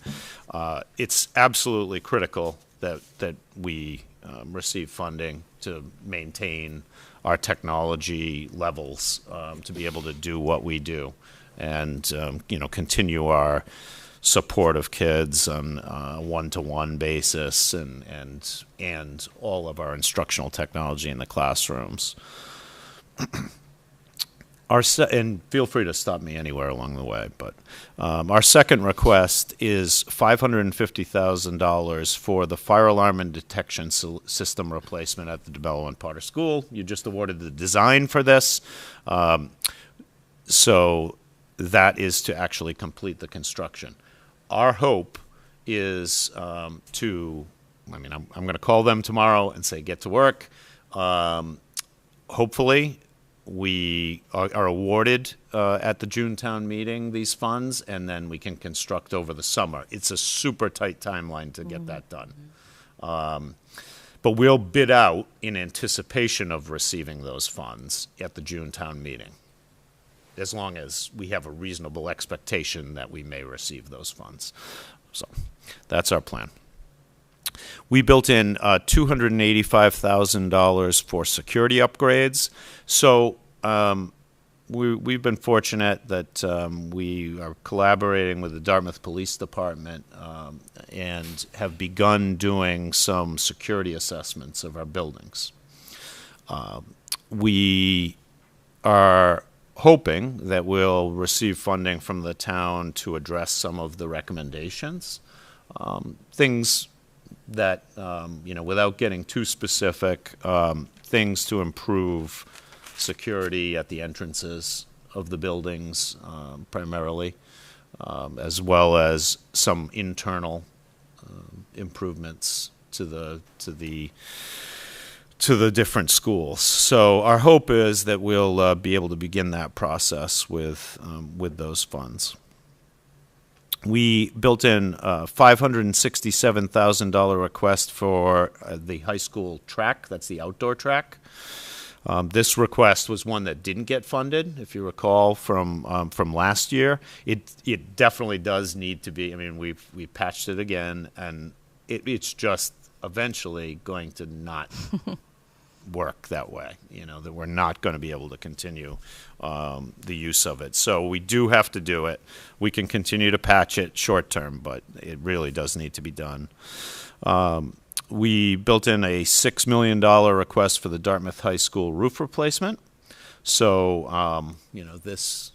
It's absolutely critical that we receive funding to maintain our technology levels, to be able to do what we do, and continue our support of kids on a one-to-one basis, and all of our instructional technology in the classrooms. And feel free to stop me anywhere along the way, but our second request is $550,000 for the fire alarm and detection system replacement at the DeBello and Potter School. You just awarded the design for this, so that is to actually complete the construction. Our hope is I'm going to call them tomorrow and say, get to work. Hopefully, we are awarded at the June town meeting these funds, and then we can construct over the summer. It's a super tight timeline to get that done. But we'll bid out in anticipation of receiving those funds at the June town meeting, as long as we have a reasonable expectation that we may receive those funds. So that's our plan. We built in $285,000 for security upgrades. So we've been fortunate that we are collaborating with the Dartmouth Police Department and have begun doing some security assessments of our buildings. We are hoping that we'll receive funding from the town to address some of the recommendations. Things that, without getting too specific, things to improve security at the entrances of the buildings, primarily, as well as some internal improvements to the different schools. So our hope is that we'll be able to begin that process with those funds. We built in a $567,000 request for the high school track. That's the outdoor track. This request was one that didn't get funded, if you recall from last year. It definitely does need to be. I mean, we patched it again, and it's just eventually going to not work that way. That we're not going to be able to continue the use of it. So we do have to do it. We can continue to patch it short term, but it really does need to be done. We built in a $6 million request for the Dartmouth High School roof replacement. So, this,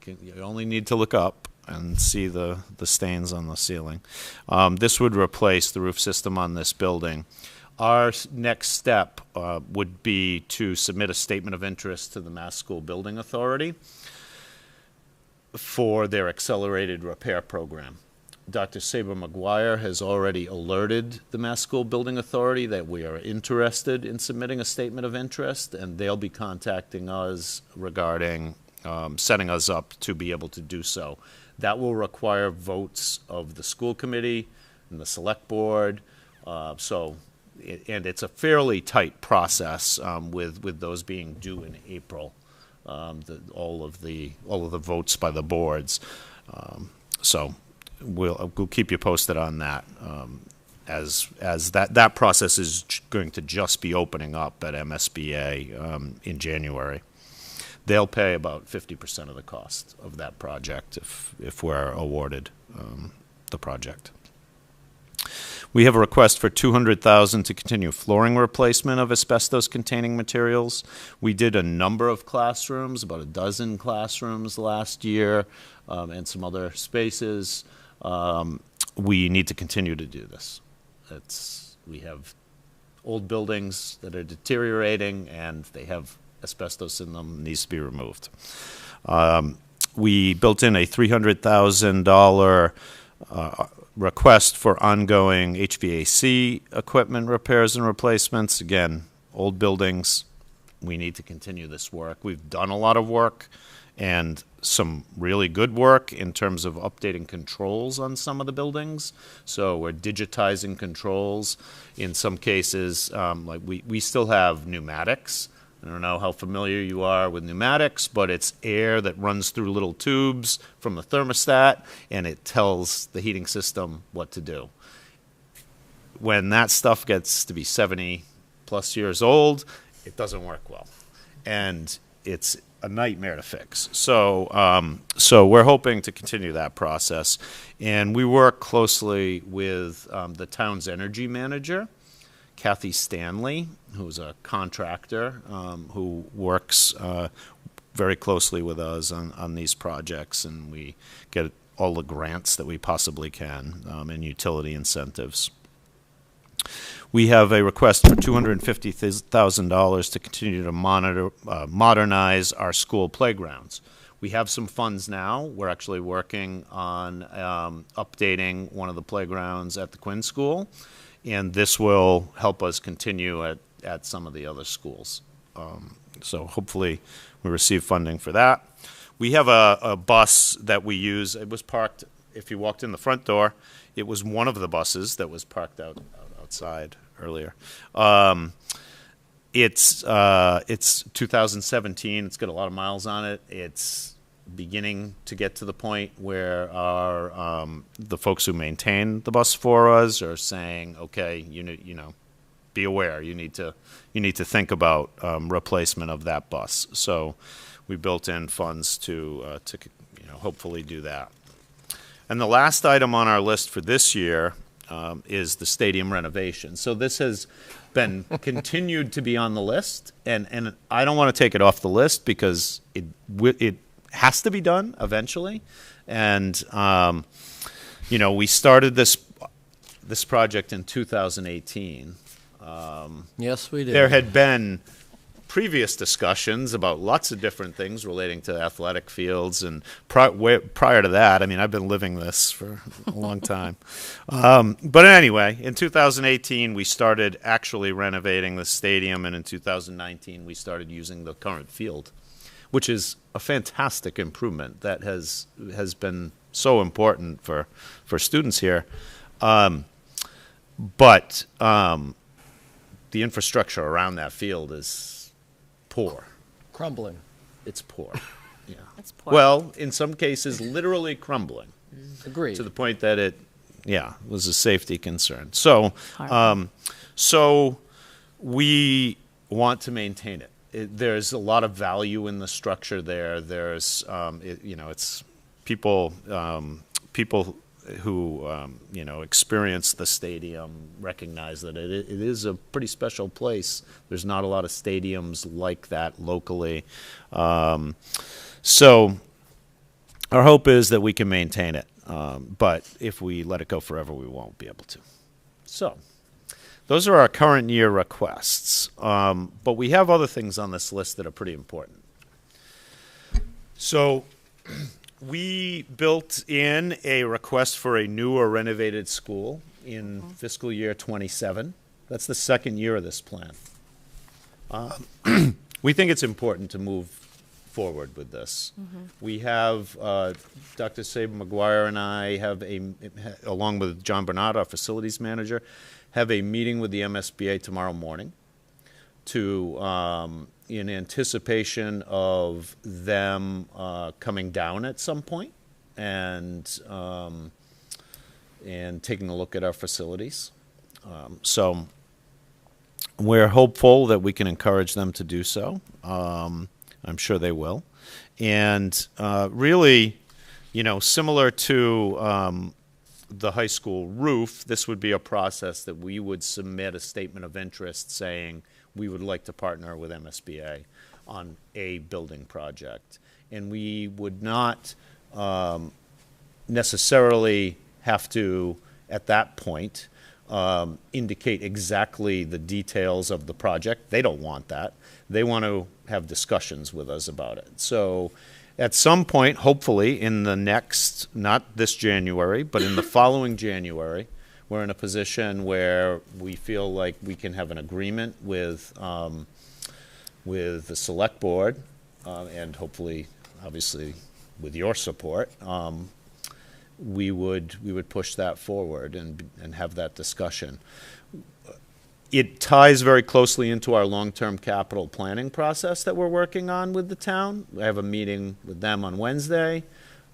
you only need to look up and see the stains on the ceiling. This would replace the roof system on this building. Our next step would be to submit a statement of interest to the Mass School Building Authority for their accelerated repair program. Dr. Saber McGuire has already alerted the Mass School Building Authority that we are interested in submitting a statement of interest, and they'll be contacting us regarding setting us up to be able to do so. That will require votes of the school committee and the select board, and it's a fairly tight process with those being due in April. All of the votes by the boards. So we'll keep you posted on that. As that process is going to just be opening up at MSBA in January. They'll pay about 50% of the cost of that project if we're awarded the project. We have a request for $200,000 to continue flooring replacement of asbestos-containing materials. We did a number of classrooms, about a dozen classrooms last year, and some other spaces. We need to continue to do this. We have old buildings that are deteriorating, and they have asbestos in them, needs to be removed. We built in a $300,000 request for ongoing HVAC equipment repairs and replacements. Again, old buildings, we need to continue this work. We've done a lot of work and some really good work in terms of updating controls on some of the buildings. So we're digitizing controls. In some cases, like we still have pneumatics I don't know how familiar you are with pneumatics, but it's air that runs through little tubes from the thermostat, and it tells the heating system what to do. When that stuff gets to be 70+ years old, it doesn't work well, and it's a nightmare to fix. So, so we're hoping to continue that process, and we work closely with the town's energy manager, Kathy Stanley, who's a contractor who works very closely with us on these projects, and we get all the grants that we possibly can and utility incentives. We have a request for $250,000 to continue to modernize our school playgrounds. We have some funds now. We're actually working on updating one of the playgrounds at the Quinn School, and this will help us continue at some of the other schools. So hopefully we receive funding for that. We have a bus that we use. It was parked, if you walked in the front door, it was one of the buses that was parked outside earlier. It's 2017. It's got a lot of miles on it. It's beginning to get to the point where our the folks who maintain the bus for us are saying, okay, you know, be aware. You need to think about replacement of that bus. So we built in funds to hopefully do that. And the last item on our list for this year is the stadium renovation. So this has been continued to be on the list, and I don't want to take it off the list because it has to be done eventually. And we started this project in 2018. Yes, we did. There had been previous discussions about lots of different things relating to athletic fields, and prior to that, I mean, I've been living this for a long time. But anyway, in 2018, we started actually renovating the stadium, and in 2019, we started using the current field, which is a fantastic improvement that has been so important for students here. But the infrastructure around that field is poor. Crumbling. It's poor. Yeah. It's poor. Well, in some cases, literally crumbling. Agreed. To the point that it was a safety concern. So, so we want to maintain it. There's a lot of value in the structure there. There's, it's people who experience the stadium recognize that it is a pretty special place. There's not a lot of stadiums like that locally. So our hope is that we can maintain it. But if we let it go forever, we won't be able to. So those are our current year requests. But we have other things on this list that are pretty important. So we built in a request for a new or renovated school in fiscal year 27. That's the second year of this plan. We think it's important to move forward with this. We have, Dr. Saber McGuire and I have along with John Bernard, our facilities manager, have a meeting with the MSBA tomorrow morning to in anticipation of them coming down at some point and taking a look at our facilities. So we're hopeful that we can encourage them to do so. I'm sure they will. And really, similar to the high school roof, this would be a process that we would submit a statement of interest saying we would like to partner with MSBA on a building project. And we would not necessarily have to, at that point, indicate exactly the details of the project. They don't want that. They want to have discussions with us about it. So at some point, hopefully in the next, not this January, but in the following January, we're in a position where we feel like we can have an agreement with the select board, and hopefully, obviously, with your support, we would push that forward and have that discussion. It ties very closely into our long-term capital planning process that we're working on with the town. I have a meeting with them on Wednesday,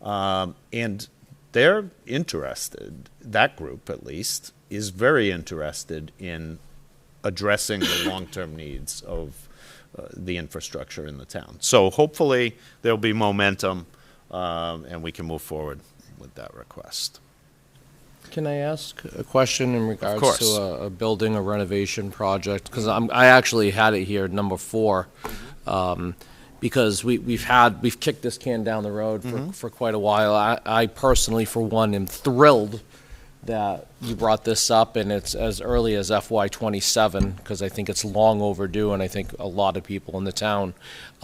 and they're interested, that group at least, is very interested in addressing the long-term needs of the infrastructure in the town. So hopefully there'll be momentum, and we can move forward with that request. Can I ask a question in regards course. to a building or renovation project? Because I actually had it here, number 4, because we've kicked this can down the road for quite a while. I personally, for one, am thrilled that you brought this up, and it's as early as FY27, because I think it's long overdue, and I think a lot of people in the town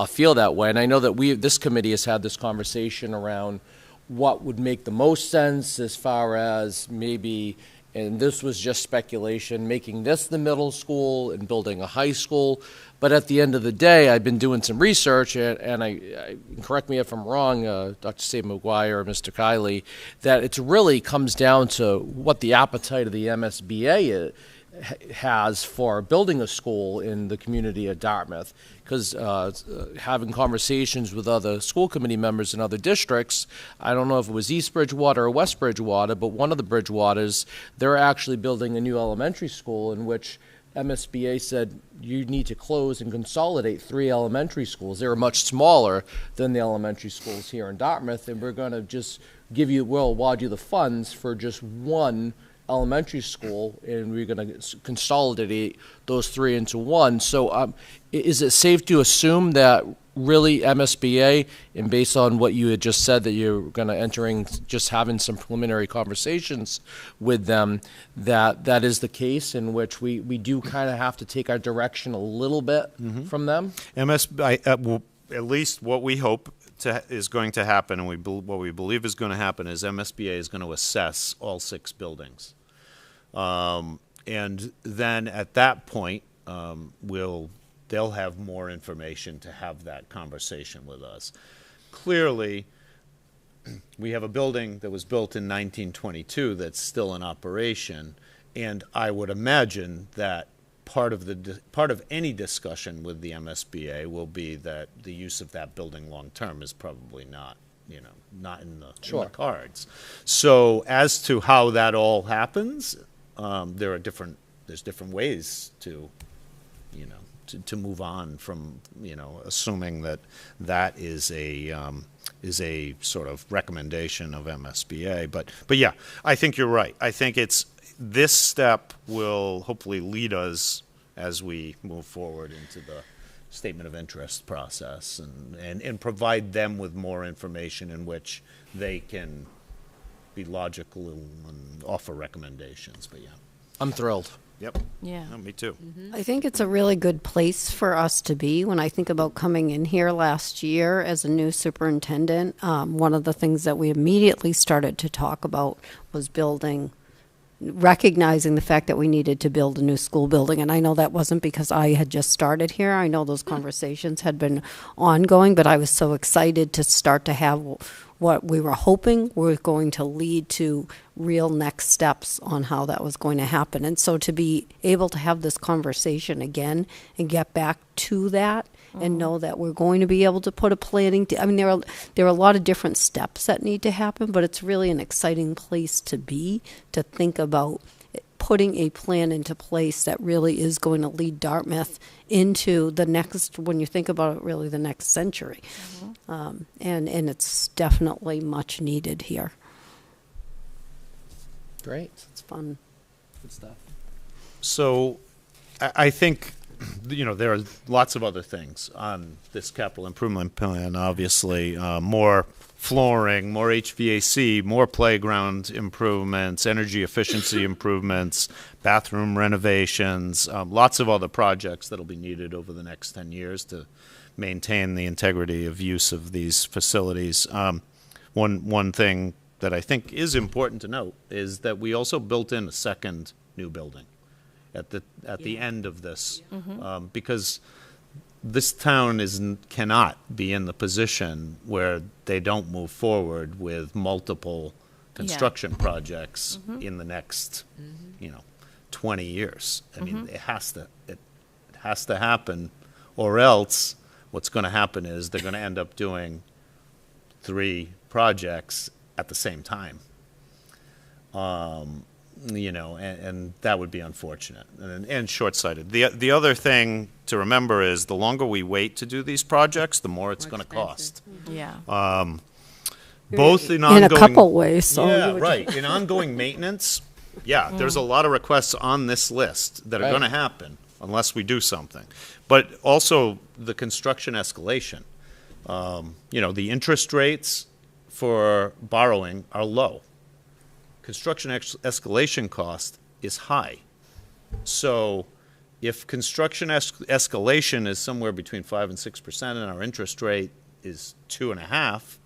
feel that way. And I know that this committee has had this conversation around what would make the most sense as far as maybe, and this was just speculation, making this the middle school and building a high school. But at the end of the day, I've been doing some research, and I correct me if I'm wrong, Dr. Steve McGuire or Mr. Kiley, that it really comes down to what the appetite of the MSBA has for building a school in the community of Dartmouth. Because having conversations with other school committee members in other districts, I don't know if it was East Bridgewater or West Bridgewater, but one of the Bridgewaters, they're actually building a new elementary school in which MSBA said you need to close and consolidate 3 elementary schools. They were much smaller than the elementary schools here in Dartmouth, and we're going to just we'll award you the funds for just one elementary school, and we're going to consolidate those 3 into one. So is it safe to assume that really MSBA, and based on what you had just said, that you're going to just having some preliminary conversations with them, that is the case in which we do kind of have to take our direction a little bit from them? Well, at least what we hope is going to happen, and what we believe is going to happen, is MSBA is going to assess all 6 buildings. And then at that point, they'll have more information to have that conversation with us. Clearly, we have a building that was built in 1922 that's still in operation, and I would imagine that part of any discussion with the MSBA will be that the use of that building long term is probably not in the cards. So as to how that all happens, there's different ways to move on from assuming that is a sort of recommendation of MSBA. But yeah, I think you're right. I think this step will hopefully lead us as we move forward into the statement of interest process and provide them with more information in which they can be logical and offer recommendations. But yeah, I'm thrilled. Yep. Yeah. No, me too. I think it's a really good place for us to be. When I think about coming in here last year as a new superintendent, one of the things that we immediately started to talk about was recognizing the fact that we needed to build a new school building. And I know that wasn't because I had just started here. I know those conversations had been ongoing, but I was so excited to start to have what we were hoping were going to lead to real next steps on how that was going to happen. And so to be able to have this conversation again and get back to that and know that we're going to be able to put a planning, I mean, there are a lot of different steps that need to happen, but it's really an exciting place to be, to think about putting a plan into place that really is going to lead Dartmouth into the next, when you think about it, really the next century. And it's definitely much needed here. Great. It's fun. Good stuff. So I think, there are lots of other things on this capital improvement plan, obviously. More flooring, more HVAC, more playground improvements, energy efficiency improvements, bathroom renovations, lots of other projects that will be needed over the next 10 years to maintain the integrity of use of these facilities. One thing that I think is important to note is that we also built in a second new building at the end of this, because this town cannot be in the position where they don't move forward with multiple construction projects in the next, 20 years. I mean, it has to happen, or else what's going to happen is they're going to end up doing 3 projects at the same time. You know, and that would be unfortunate and short-sighted. The other thing to remember is the longer we wait to do these projects, the more it's going to cost. Yeah. Both in In ongoing, a couple ways, so. yeah, you would- right. In ongoing maintenance, yeah, there's a lot of requests on this list that are Right. going to happen unless we do something. But also the construction escalation. You know, the interest rates for borrowing are low. Construction escalation cost is high. So if construction escalation is somewhere between 5 and 6% and our interest rate is 2.5%,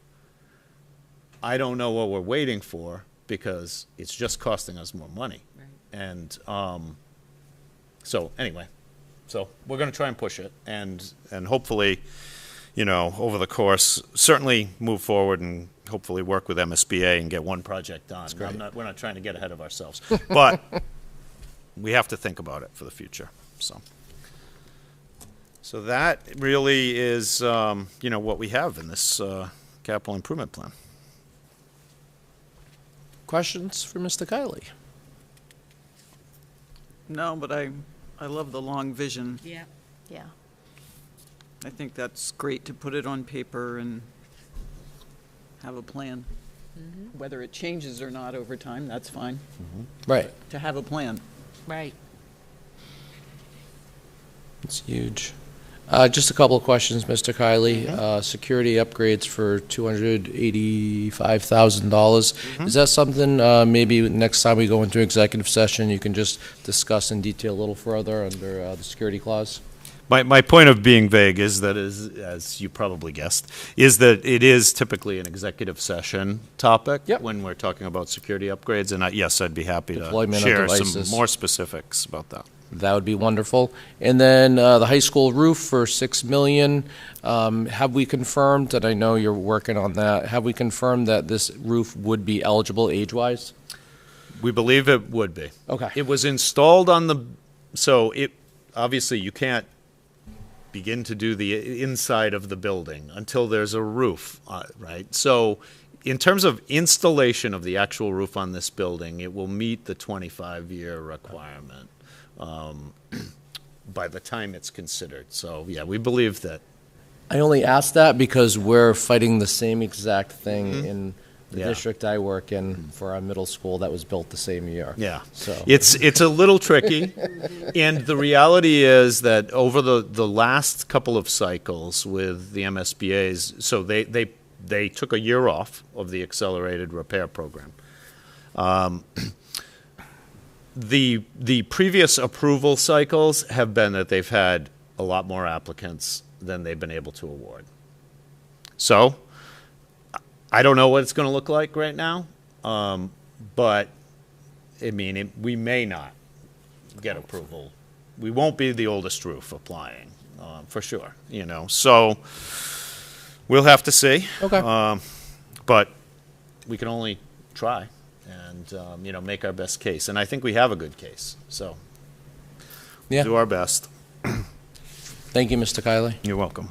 I don't know what we're waiting for because it's just costing us more money. Right. And so anyway, so we're going to try and push it and hopefully, you know, over the course, certainly move forward and hopefully work with MSBA and get one project done. We're not trying to get ahead of ourselves, but we have to think about it for the future. So that really is, you know, what we have in this capital improvement plan. Questions for Mr. Kiley? No, but I love the long vision. Yeah. Yeah. I think that's great to put it on paper and have a plan. Whether it changes or not over time, that's fine. Right. To have a plan. Right. It's huge. Just a couple of questions, Mr. Kiley. Security upgrades for $285,000. Is that something maybe next time we go into executive session you can just discuss in detail a little further under the security clause? My point of being vague is that, as you probably guessed, is that it is typically an executive session topic when we're talking about security upgrades. And yes, I'd be happy Deployment to of share devices. some more specifics about that. That would be wonderful. And then the high school roof for $6 million. Have we confirmed, and I know you're working on that, have we confirmed that this roof would be eligible age-wise? We believe it would be. Okay. It was installed on the, so it, obviously you can't begin to do the inside of the building until there's a roof, right? So in terms of installation of the actual roof on this building, it will meet the 25-year requirement by the time it's considered. So, yeah, we believe that. I only ask that because we're fighting the same exact thing in the district I work in for our middle school that was built the same year. Yeah. So It's a little tricky. And the reality is that over the last couple of cycles with the MSBA's, so they took a year off of the accelerated repair program. The previous approval cycles have been that they've had a lot more applicants than they've been able to award. So I don't know what it's going to look like right now, but I mean, we may not get approval. We won't be the oldest roof applying, for sure, you know. So we'll have to see. Okay. But we can only try and, you know, make our best case. And I think we have a good case. So yeah. do our best. Thank you, Mr. Kiley. You're welcome.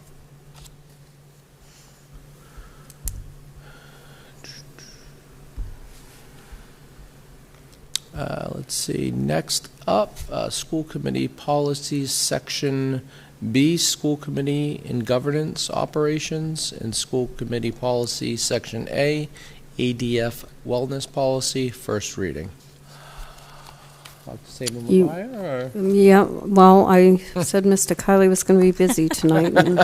Let's see. Next up, school committee policies, section B, school committee and governance operations, and school committee policy, section A, ADF wellness policy, first reading. Yeah, well, I said Mr. Kiley was going to be busy tonight, and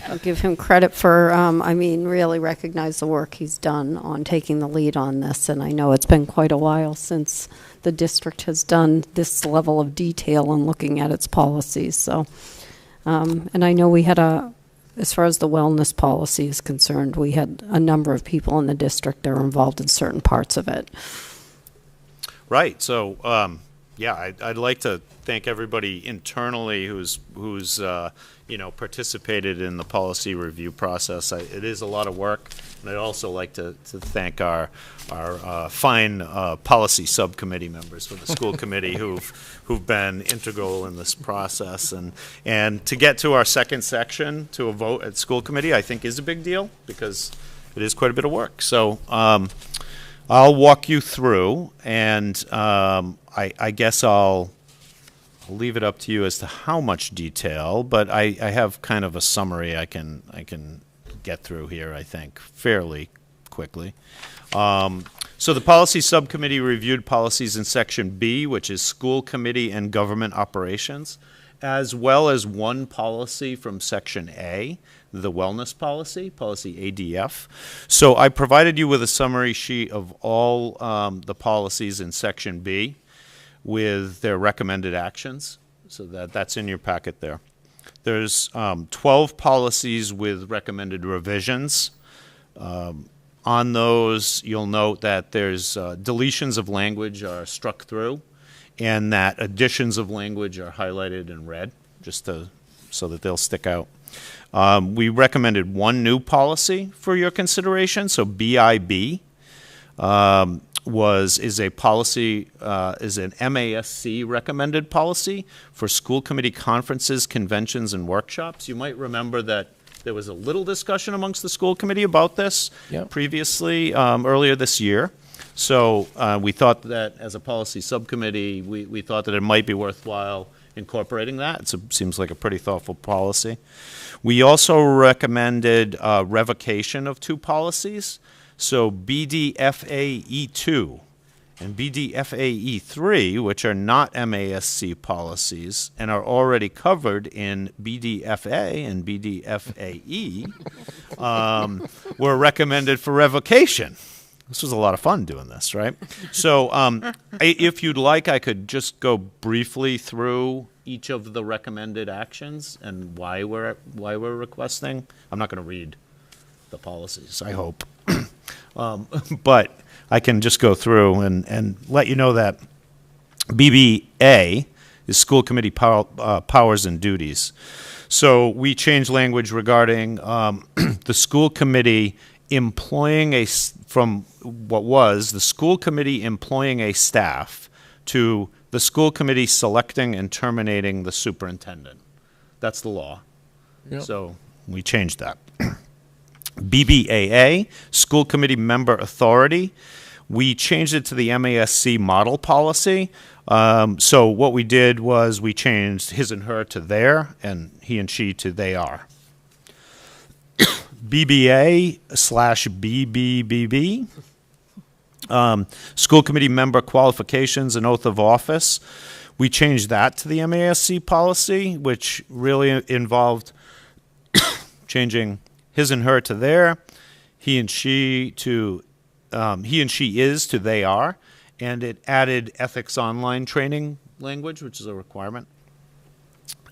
I'll give him credit for, I mean, really recognize the work he's done on taking the lead on this, and I know it's been quite a while since the district has done this level of detail in looking at its policies, so, and I know we had as far as the wellness policy is concerned, we had a number of people in the district that were involved in certain parts of it. Right. So, Yeah, I'd like to thank everybody internally who's participated in the policy review process. It is a lot of work, and I'd also like to thank our fine policy subcommittee members for the school committee who've been integral in this process. And to get to our second section to a vote at school committee, I think is a big deal because it is quite a bit of work. So I'll walk you through, and I guess I'll leave it up to you as to how much detail, but I have kind of a summary I can get through here, I think, fairly quickly. So the policy subcommittee reviewed policies in section B, which is school committee and government operations, as well as one policy from section A, the wellness policy, policy ADF. So I provided you with a summary sheet of all the policies in section B with their recommended actions. So that's in your packet there. There's 12 policies with recommended revisions. On those, you'll note that there's deletions of language are struck through, and that additions of language are highlighted in red, just so that they'll stick out. We recommended one new policy for your consideration. So BIB is a policy, is an MASC recommended policy for school committee conferences, conventions, and workshops. You might remember that there was a little discussion amongst the school committee about this previously, earlier this year. So we thought that as a policy subcommittee, we thought that it might be worthwhile incorporating that. It seems like a pretty thoughtful policy. We also recommended revocation of two policies. So BDFAE2 and BDFAE3, which are not MASC policies and are already covered in BDFA and BDFAE, were recommended for revocation. This was a lot of fun doing this, right? So if you'd like, I could just go briefly through each of the recommended actions and why we're requesting. I'm not going to read the policies, I hope. But I can just go through and let you know that BBA is school committee powers and duties. So we changed language regarding the school committee employing from what was the school committee employing a staff to the school committee selecting and terminating the superintendent. That's the law. Yep. So we changed that. BBAA, school committee member authority. We changed it to the MASC model policy. So what we did was we changed his and her to their, and he and she to they are. BBA/BBBB, school committee member qualifications and oath of office. We changed that to the MASC policy, which really involved changing his and her to their, he and she is to they are, and it added ethics online training language, which is a requirement.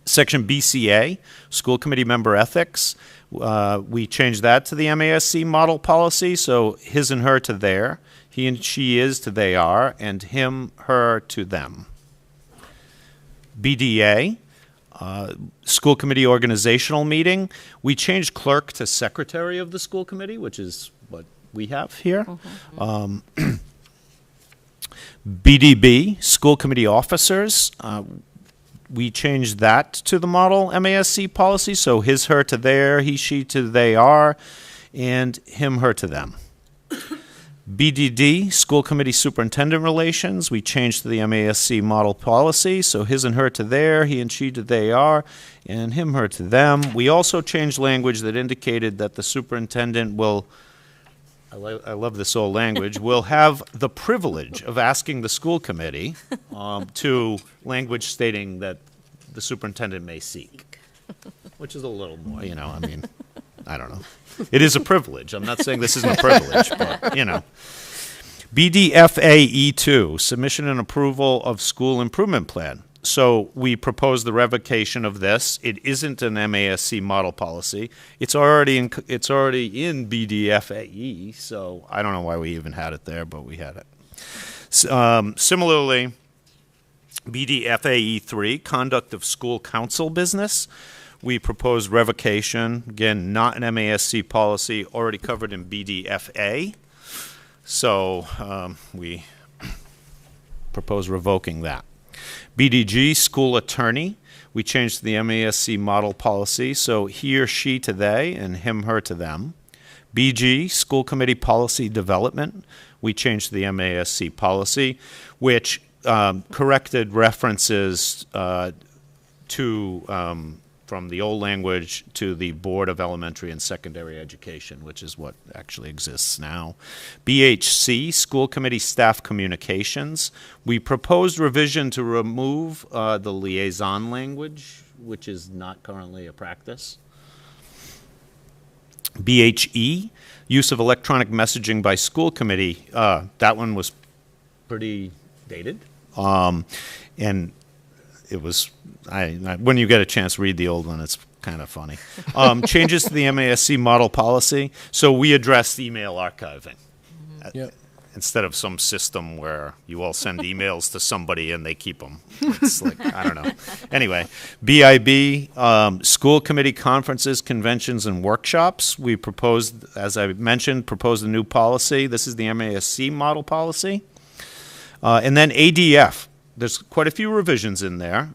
Section BCA, school committee member ethics. We changed that to the MASC model policy, so his and her to their, he and she is to they are, and him, her to them. BDA, school committee organizational meeting. We changed clerk to secretary of the school committee, which is what we have here. Mm-hmm. BDB, school committee officers. We changed that to the model MASC policy, so his, her to their, he, she to they are, and him, her to them. BDD, school committee superintendent relations. We changed to the MASC model policy, so his and her to their, he and she to they are, and him, her to them. We also changed language that indicated that the superintendent will, I love this old language, will have the privilege of asking the school committee to language stating that the superintendent may seek, which is a little more, I mean, I don't know. It is a privilege. I'm not saying this isn't a privilege, but, BDFAE2, submission and approval of school improvement plan. So we propose the revocation of this. It isn't an MASC model policy. It's already in BDFAE, so I don't know why we even had it there, but we had it. Similarly, BDFAE3, conduct of school council business. We propose revocation, again, not an MASC policy, already covered in BDFA. So we propose revoking that. BDG, school attorney. We changed the MASC model policy, so he or she to they and him, her to them. BG, school committee policy development. We changed the MASC policy, which corrected references from the old language to the Board of Elementary and Secondary Education, which is what actually exists now. BHC, School Committee Staff Communications. We proposed revision to remove the liaison language, which is not currently a practice. BHE, use of electronic messaging by school committee. That one was pretty dated. And it was, when you get a chance, read the old one. It's kind of funny. Changes to the MASC model policy. So we addressed email archiving. Yep. Instead of some system where you all send emails to somebody and they keep them. It's like, I don't know. Anyway, BIB, school committee conferences, conventions, and workshops. We proposed, as I mentioned, proposed a new policy. This is the MASC model policy. And then ADF. There's quite a few revisions in there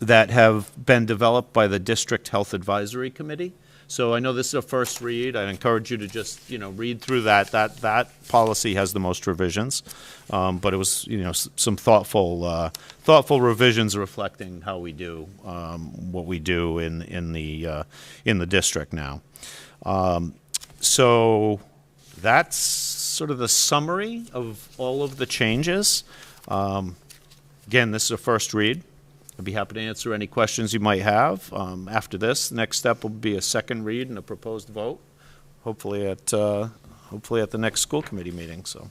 that have been developed by the District Health Advisory Committee. So I know this is a first read. I encourage you to just, read through that. That policy has the most revisions, but it was, some thoughtful revisions reflecting how we do what we do in the district now. So that's sort of the summary of all of the changes. Again, this is a first read. I'd be happy to answer any questions you might have. After this, the next step will be a second read and a proposed vote, hopefully at the next school committee meeting. So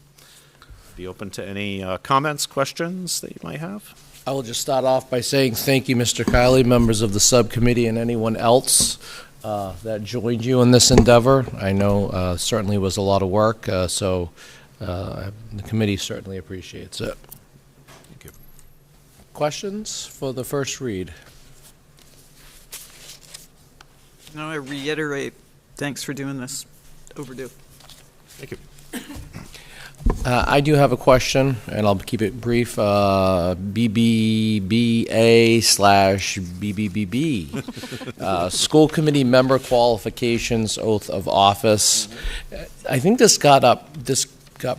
be open to any comments, questions that you might have. I will just start off by saying thank you, Mr. Kiley, members of the subcommittee, and anyone else that joined you in this endeavor. I know certainly was a lot of work, so the committee certainly appreciates it. Thank you. Questions for the first read? No, I reiterate, thanks for doing this. Overdue. Thank you. I do have a question, and I'll keep it brief. BBBA/BBBB. School committee member qualifications, oath of office. I think this got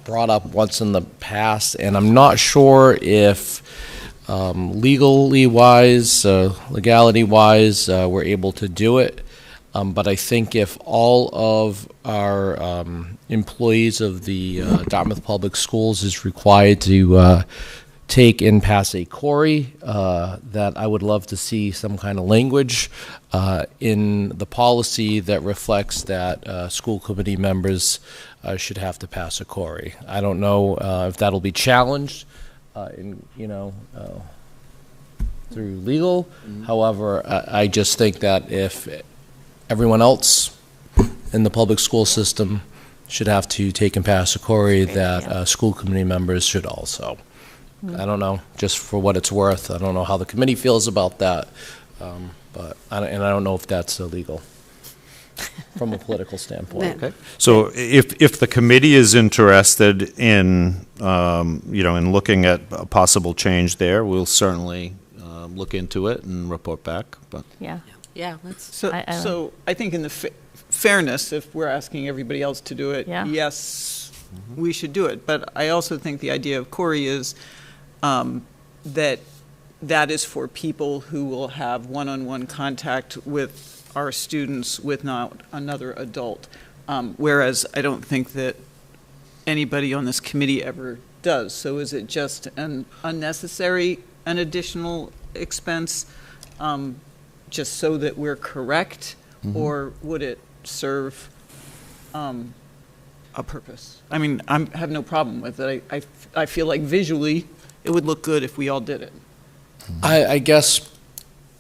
brought up once in the past, and I'm not sure if legality-wise, we're able to do it. But I think if all of our employees of the Dartmouth Public Schools is required to take and pass a CORI, that I would love to see some kind of language in the policy that reflects that school committee members should have to pass a CORI. I don't know if that'll be challenged through legal. Mm-hmm. However, I just think that if everyone else in the public school system should have to take and pass a CORI, that school committee members should also. Mm-hmm. I don't know, just for what it's worth. I don't know how the committee feels about that, but I don't know if that's illegal from a political standpoint. Okay. So if the committee is interested in in looking at a possible change there, we'll certainly look into it and report back. But Yeah. Yeah, let's. So I think in the fairness, if we're asking everybody else to do it, yes, we should do it. But I also think the idea of CORI is that is for people who will have one-on-one contact with our students with not another adult. Whereas I don't think that anybody on this committee ever does. So is it just an additional expense? Just so that we're correct, or would it serve a purpose? I mean, I have no problem with it. I feel like visually it would look good if we all did it. I guess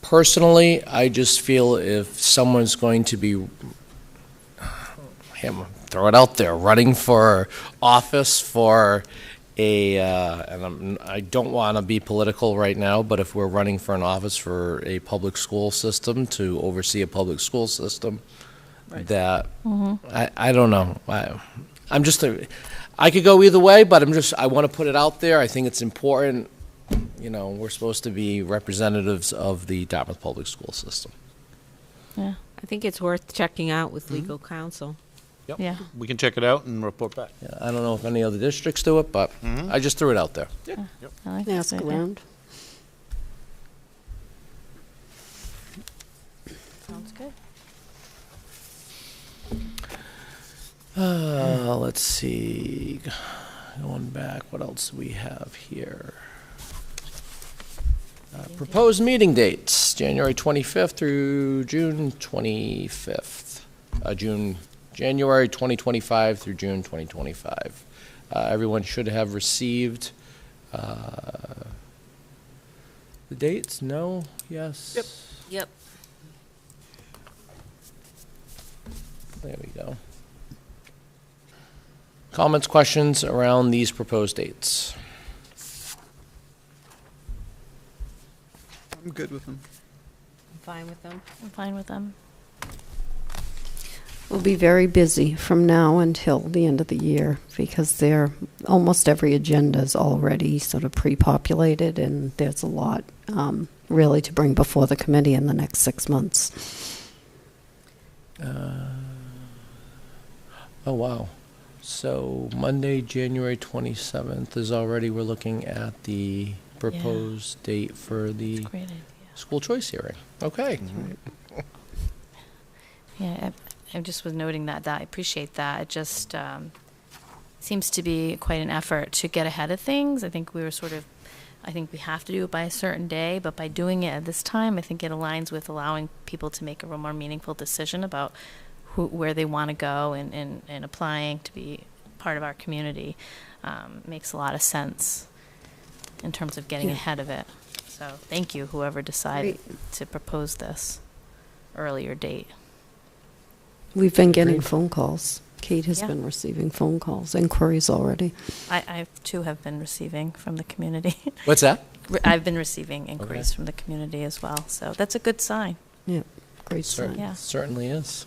personally, I just feel if someone's going to be, throw it out there, running for office for I don't want to be political right now, but if we're running for an office for a public school system to oversee a public school system, that I don't know. I could go either way, but I want to put it out there. I think it's important. You know, we're supposed to be representatives of the Dartmouth public school system. Yeah. I think it's worth checking out with legal counsel. Yep. Yeah. We can check it out and report back. Yeah, I don't know if any other districts do it, but I just threw it out there. Yeah. I like Ask that idea. around. Sounds good. Let's see. Going back, what else do we have here? Proposed meeting dates, January 25th through June 25th. January 2025 through June 2025. Everyone should have received the dates. No? Yes? Yep. Yep. There we go. Comments, questions around these proposed dates? I'm good with them. I'm fine with them. I'm fine with them. We'll be very busy from now until the end of the year because almost every agenda is already sort of pre-populated, and there's a lot really to bring before the committee in the next 6 months. Oh, wow. So Monday, January 27th is already, we're looking at the proposed date for the Great idea. school choice hearing. Okay. Yeah, I just was noting that. I appreciate that. It just seems to be quite an effort to get ahead of things. I think we have to do it by a certain day, but by doing it at this time, I think it aligns with allowing people to make a real more meaningful decision about where they want to go and applying to be part of our community. Makes a lot of sense in terms of getting ahead of it. So thank you, whoever decided to propose this earlier date. We've been getting phone calls. Kate has Yeah. been receiving phone calls, inquiries already. I too have been receiving from the community. What's that? I've been receiving inquiries from the community as well, so that's a good sign. Yeah, great sign. Yeah. Certainly is.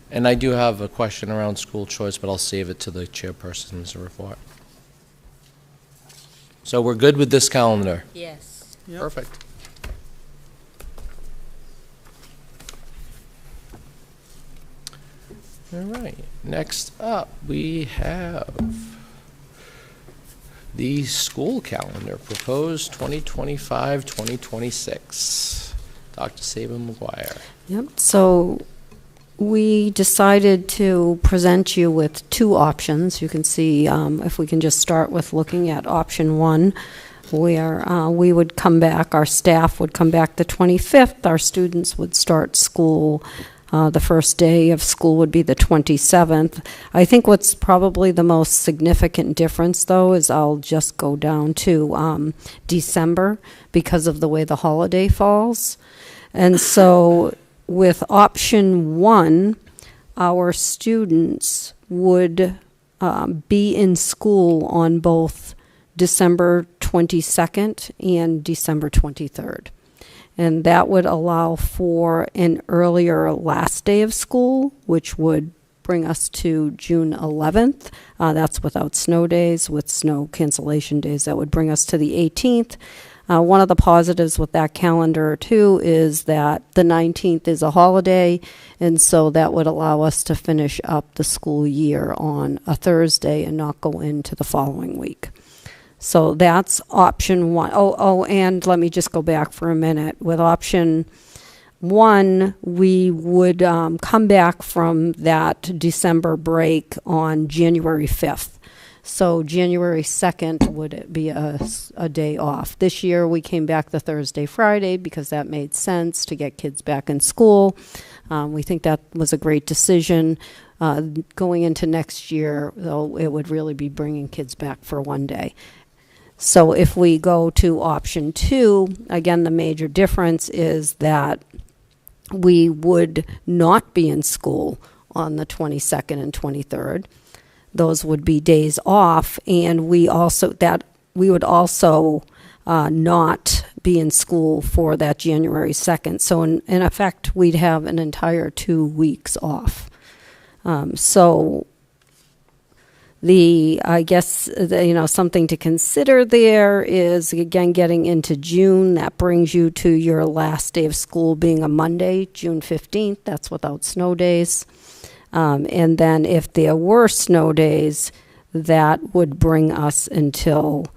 And I do have a question around school choice, but I'll save it to the chairperson's report. So we're good with this calendar? Yes. Yep. Perfect. All right. Next up, we have the school calendar, proposed 2025-2026. Dr. Saban McGuire. Yep, so we decided to present you with two options. You can see, if we can just start with looking at option one, where we would come back, our staff would come back the 25th, our students would start school. The first day of school would be the 27th. I think what's probably the most significant difference, though, is I'll just go down to December because of the way the holiday falls. And so with option one, our students would be in school on both December 22nd and December 23rd. And that would allow for an earlier last day of school, which would bring us to June 11th. That's without snow days. With snow cancellation days, that would bring us to the 18th. One of the positives with that calendar, too, is that the 19th is a holiday, and so that would allow us to finish up the school year on a Thursday and not go into the following week. So that's option one. Oh, and let me just go back for a minute. With option one, we would come back from that December break on January 5th. So January 2nd would be a day off. This year we came back the Thursday, Friday because that made sense to get kids back in school. We think that was a great decision. Going into next year, though, it would really be bringing kids back for one day. So if we go to option two, again, the major difference is that we would not be in school on the 22nd and 23rd. those would be days off, and we would also not be in school for that January 2nd. So in effect, we'd have an entire 2 weeks off. I guess, something to consider there is, again, getting into June. That brings you to your last day of school being a Monday, June 15th. That's without snow days. And then if there were snow days, that would bring us until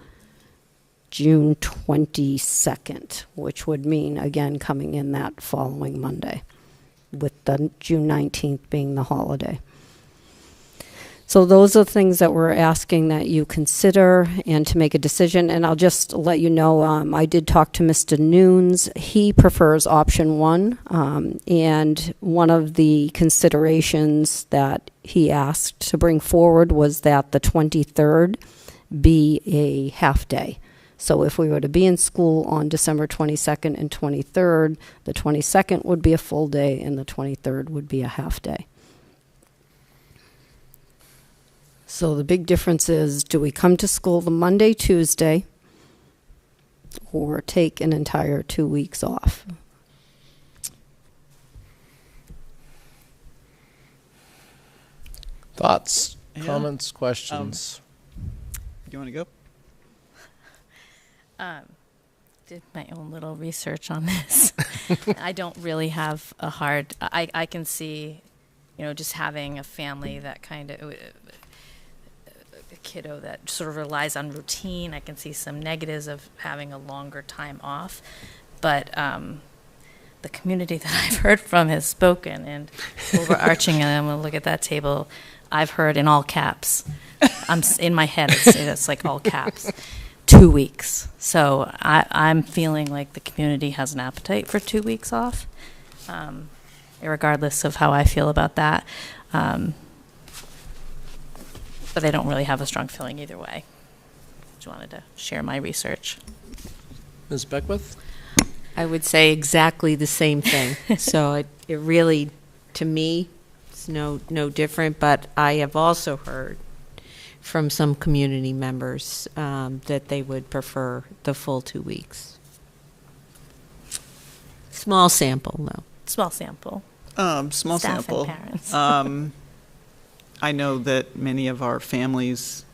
June 22nd, which would mean, again, coming in that following Monday, with the June 19th being the holiday. So those are things that we're asking that you consider and to make a decision. And I'll just let you know, I did talk to Mr. Nunes. He prefers option 1. And one of the considerations that he asked to bring forward was that the 23rd be a half day. So if we were to be in school on December 22nd and 23rd, the 22nd would be a full day and the 23rd would be a half day. So the big difference is, do we come to school the Monday, Tuesday, or take an entire 2 weeks off? Thoughts, Yeah. comments, questions? Do you want to go? Did my own little research on this. I don't really have a hard, I can see, just having a family that kind of, a kiddo that sort of relies on routine. I can see some negatives of having a longer time off, but the community that I've heard from has spoken, and overarching, and I'm going to look at that table, I've heard in all caps. In my head, it's like all caps. 2 weeks. So I'm feeling like the community has an appetite for 2 weeks off, regardless of how I feel about that. But I don't really have a strong feeling either way. Just wanted to share my research. Ms. Beckwith? I would say exactly the same thing. So it really, to me, it's no different. But I have also heard from some community members that they would prefer the full 2 weeks. Small sample, though. Small sample. Small Staff sample. and parents. I know that many of our families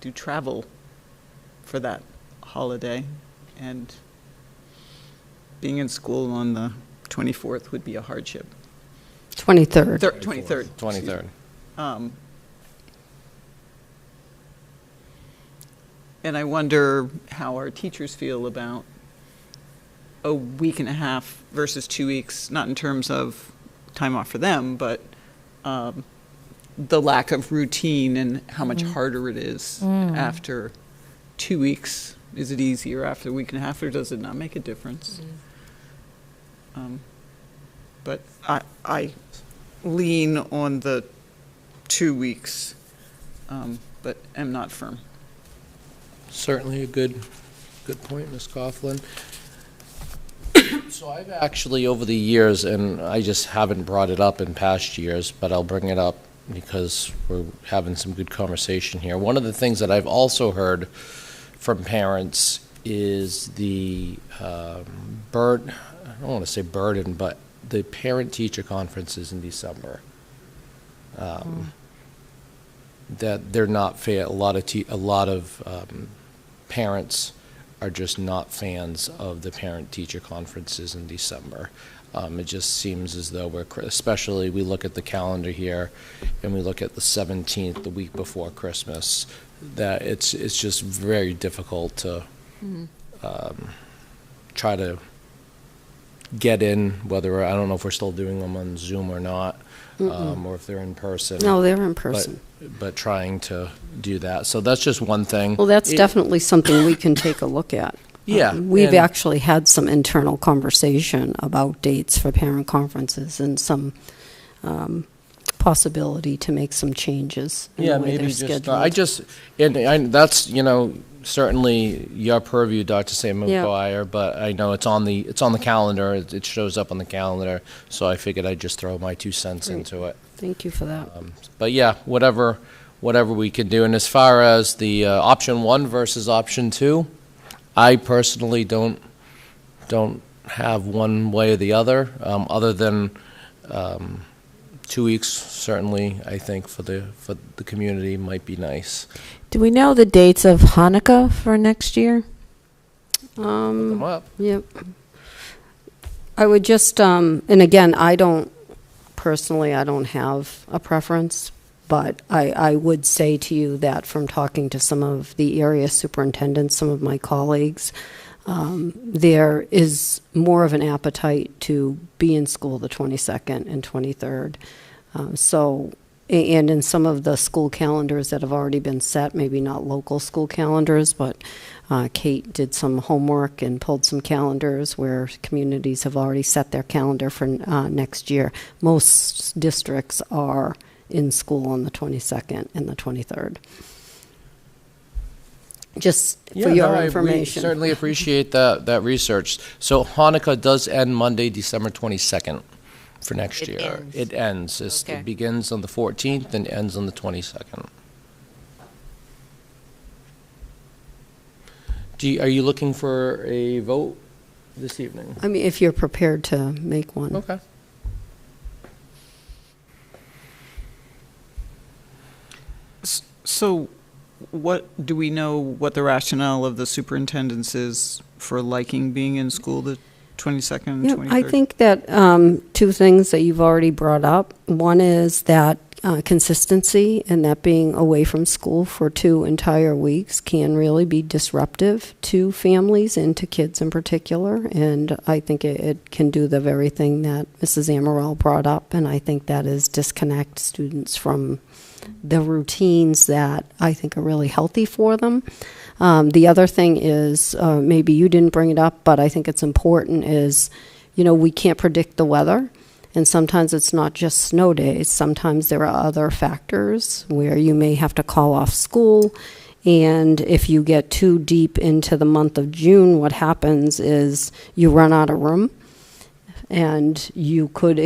do travel for that holiday, and being in school on the 24th would be a hardship. 23rd. 23rd. 23rd. And I wonder how our teachers feel about a week and a half versus 2 weeks, not in terms of time off for them, but the lack of routine and how much harder it is after 2 weeks. Is it easier after a week and a half, or does it not make a difference? But I lean on the 2 weeks, but am not firm. Certainly a good point, Ms. Coughlin. So I've actually, over the years, and I just haven't brought it up in past years, but I'll bring it up because we're having some good conversation here. One of the things that I've also heard from parents is the I don't want to say burden, but the parent-teacher conferences in December. That they're not fair. A lot of parents are just not fans of the parent-teacher conferences in December. It just seems as though especially we look at the calendar here, and we look at the 17th, the week before Christmas, that it's just very difficult to try to get in, whether, I don't know if we're still doing them on Zoom or not, or if they're in person. No, they're in person. But trying to do that. So that's just one thing. Well, that's definitely something we can take a look at. Yeah. We've actually had some internal conversation about dates for parent conferences and some possibility to make some changes in the way maybe they're just, scheduled. that's, certainly your purview, Dr. St. McGuire, but I know it's on the calendar. It shows up on the calendar, so I figured I'd just throw my 2 cents into it. Thank you for that. But yeah, whatever whatever we can do. And as far as the option 1 versus option 2, I personally don't have one way or the other than 2 weeks. Certainly, I think for the community might be nice. Do we know the dates of Hanukkah for next year? Look 'em up. Yep. I would just, and again, I don't have a preference, but I would say to you that from talking to some of the area superintendents, some of my colleagues, there is more of an appetite to be in school the 22nd and 23rd. And in some of the school calendars that have already been set, maybe not local school calendars, but Kate did some homework and pulled some calendars where communities have already set their calendar for next year. Most districts are in school on the 22nd and the 23rd. Just for your information. We certainly appreciate that research. So Hanukkah does end Monday, December 22nd for next year. Ends. It ends. Okay. It begins on the 14th and ends on the 22nd. Are you looking for a vote this evening? I mean, if you're prepared to make one. Okay. So what, do we know what the rationale of the superintendents is for liking being in school the 22nd and Yeah, 23rd? I think that two things that you've already brought up. One is that consistency, and that being away from school for 2 entire weeks can really be disruptive to families and to kids in particular. And I think it can do the very thing that Mrs. M.G.L brought up, and I think that is disconnect students from the routines that I think are really healthy for them. The other thing is, maybe you didn't bring it up, but I think it's important, is, we can't predict the weather. And sometimes it's not just snow days. Sometimes there are other factors where you may have to call off school. And if you get too deep into the month of June, what happens is you run out of room. And you could,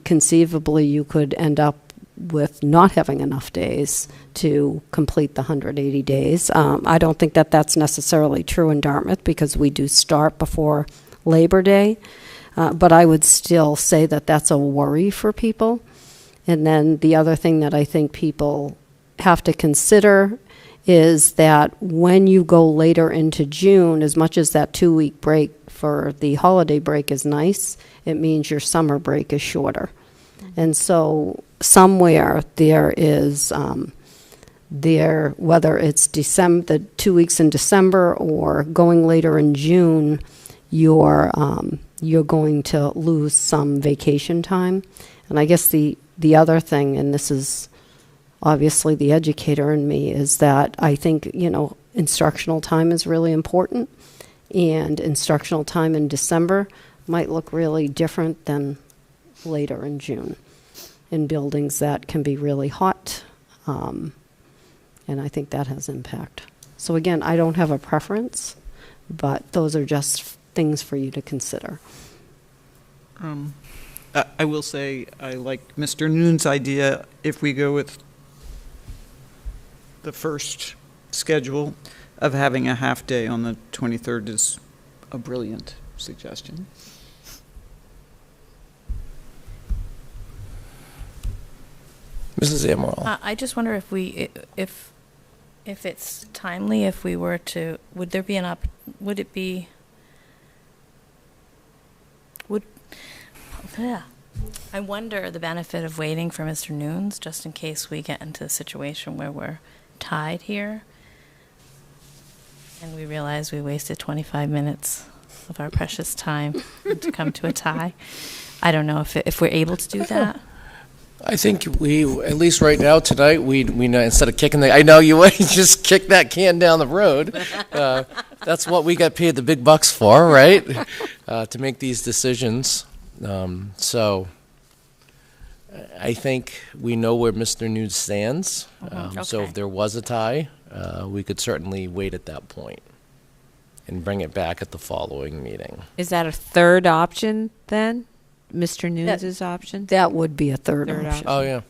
conceivably, you could end up with not having enough days to complete the 180 days. I don't think that that's necessarily true in Dartmouth because we do start before Labor Day. But I would still say that that's a worry for people. And then the other thing that I think people have to consider is that when you go later into June, as much as that 2-week break for the holiday break is nice, it means your summer break is shorter. And so somewhere there is, whether it's December, the 2 weeks in December or going later in June, you're going to lose some vacation time. And I guess the other thing, and this is obviously the educator in me, is that I think, instructional time is really important. And instructional time in December might look really different than later in June in buildings that can be really hot. And I think that has impact. So again, I don't have a preference, but those are just things for you to consider. I will say I like Mr. Noon's idea. If we go with the first schedule of having a half day on the 23rd is a brilliant suggestion. Mrs. M.G.L. I just wonder if it's timely, if we were to, would I wonder the benefit of waiting for Mr. Noons, just in case we get into a situation where we're tied here and we realize we wasted 25 minutes of our precious time to come to a tie. I don't know if we're able to do that. I think we, at least right now, tonight, we know, instead of kicking I know you just kick that can down the road. That's what we got paid the big bucks for, right? To make these decisions. So I think we know where Mr. Nude stands. So Okay. if there was a tie, we could certainly wait at that point and bring it back at the following meeting. Is that a third option then? Mr. Nunes' option? That would be a third Third option. Oh, yeah.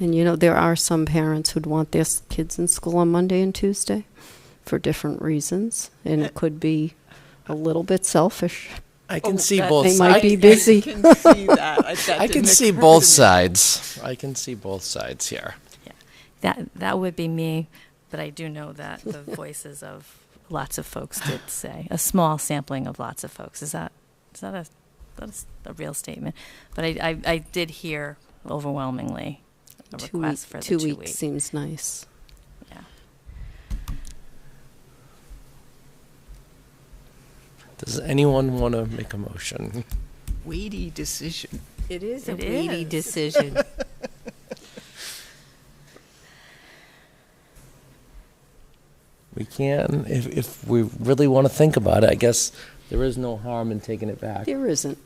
And there are some parents who'd want their kids in school on Monday and Tuesday for different reasons, and it could be a little bit selfic. I can see both They sides. might be busy. I can see that. I can see both sides. I can see both sides here. That would be me, but I do know that the voices of lots of folks did say, a small sampling of lots of folks. Is that a real statement? But I did hear overwhelmingly a request for the 2 2 weeks weeks. seems nice. Yeah. Does anyone want to make a motion? Weighty decision. It is a It weighty is. decision. We can, if we really want to think about it. I guess there is no harm in taking it back. There isn't.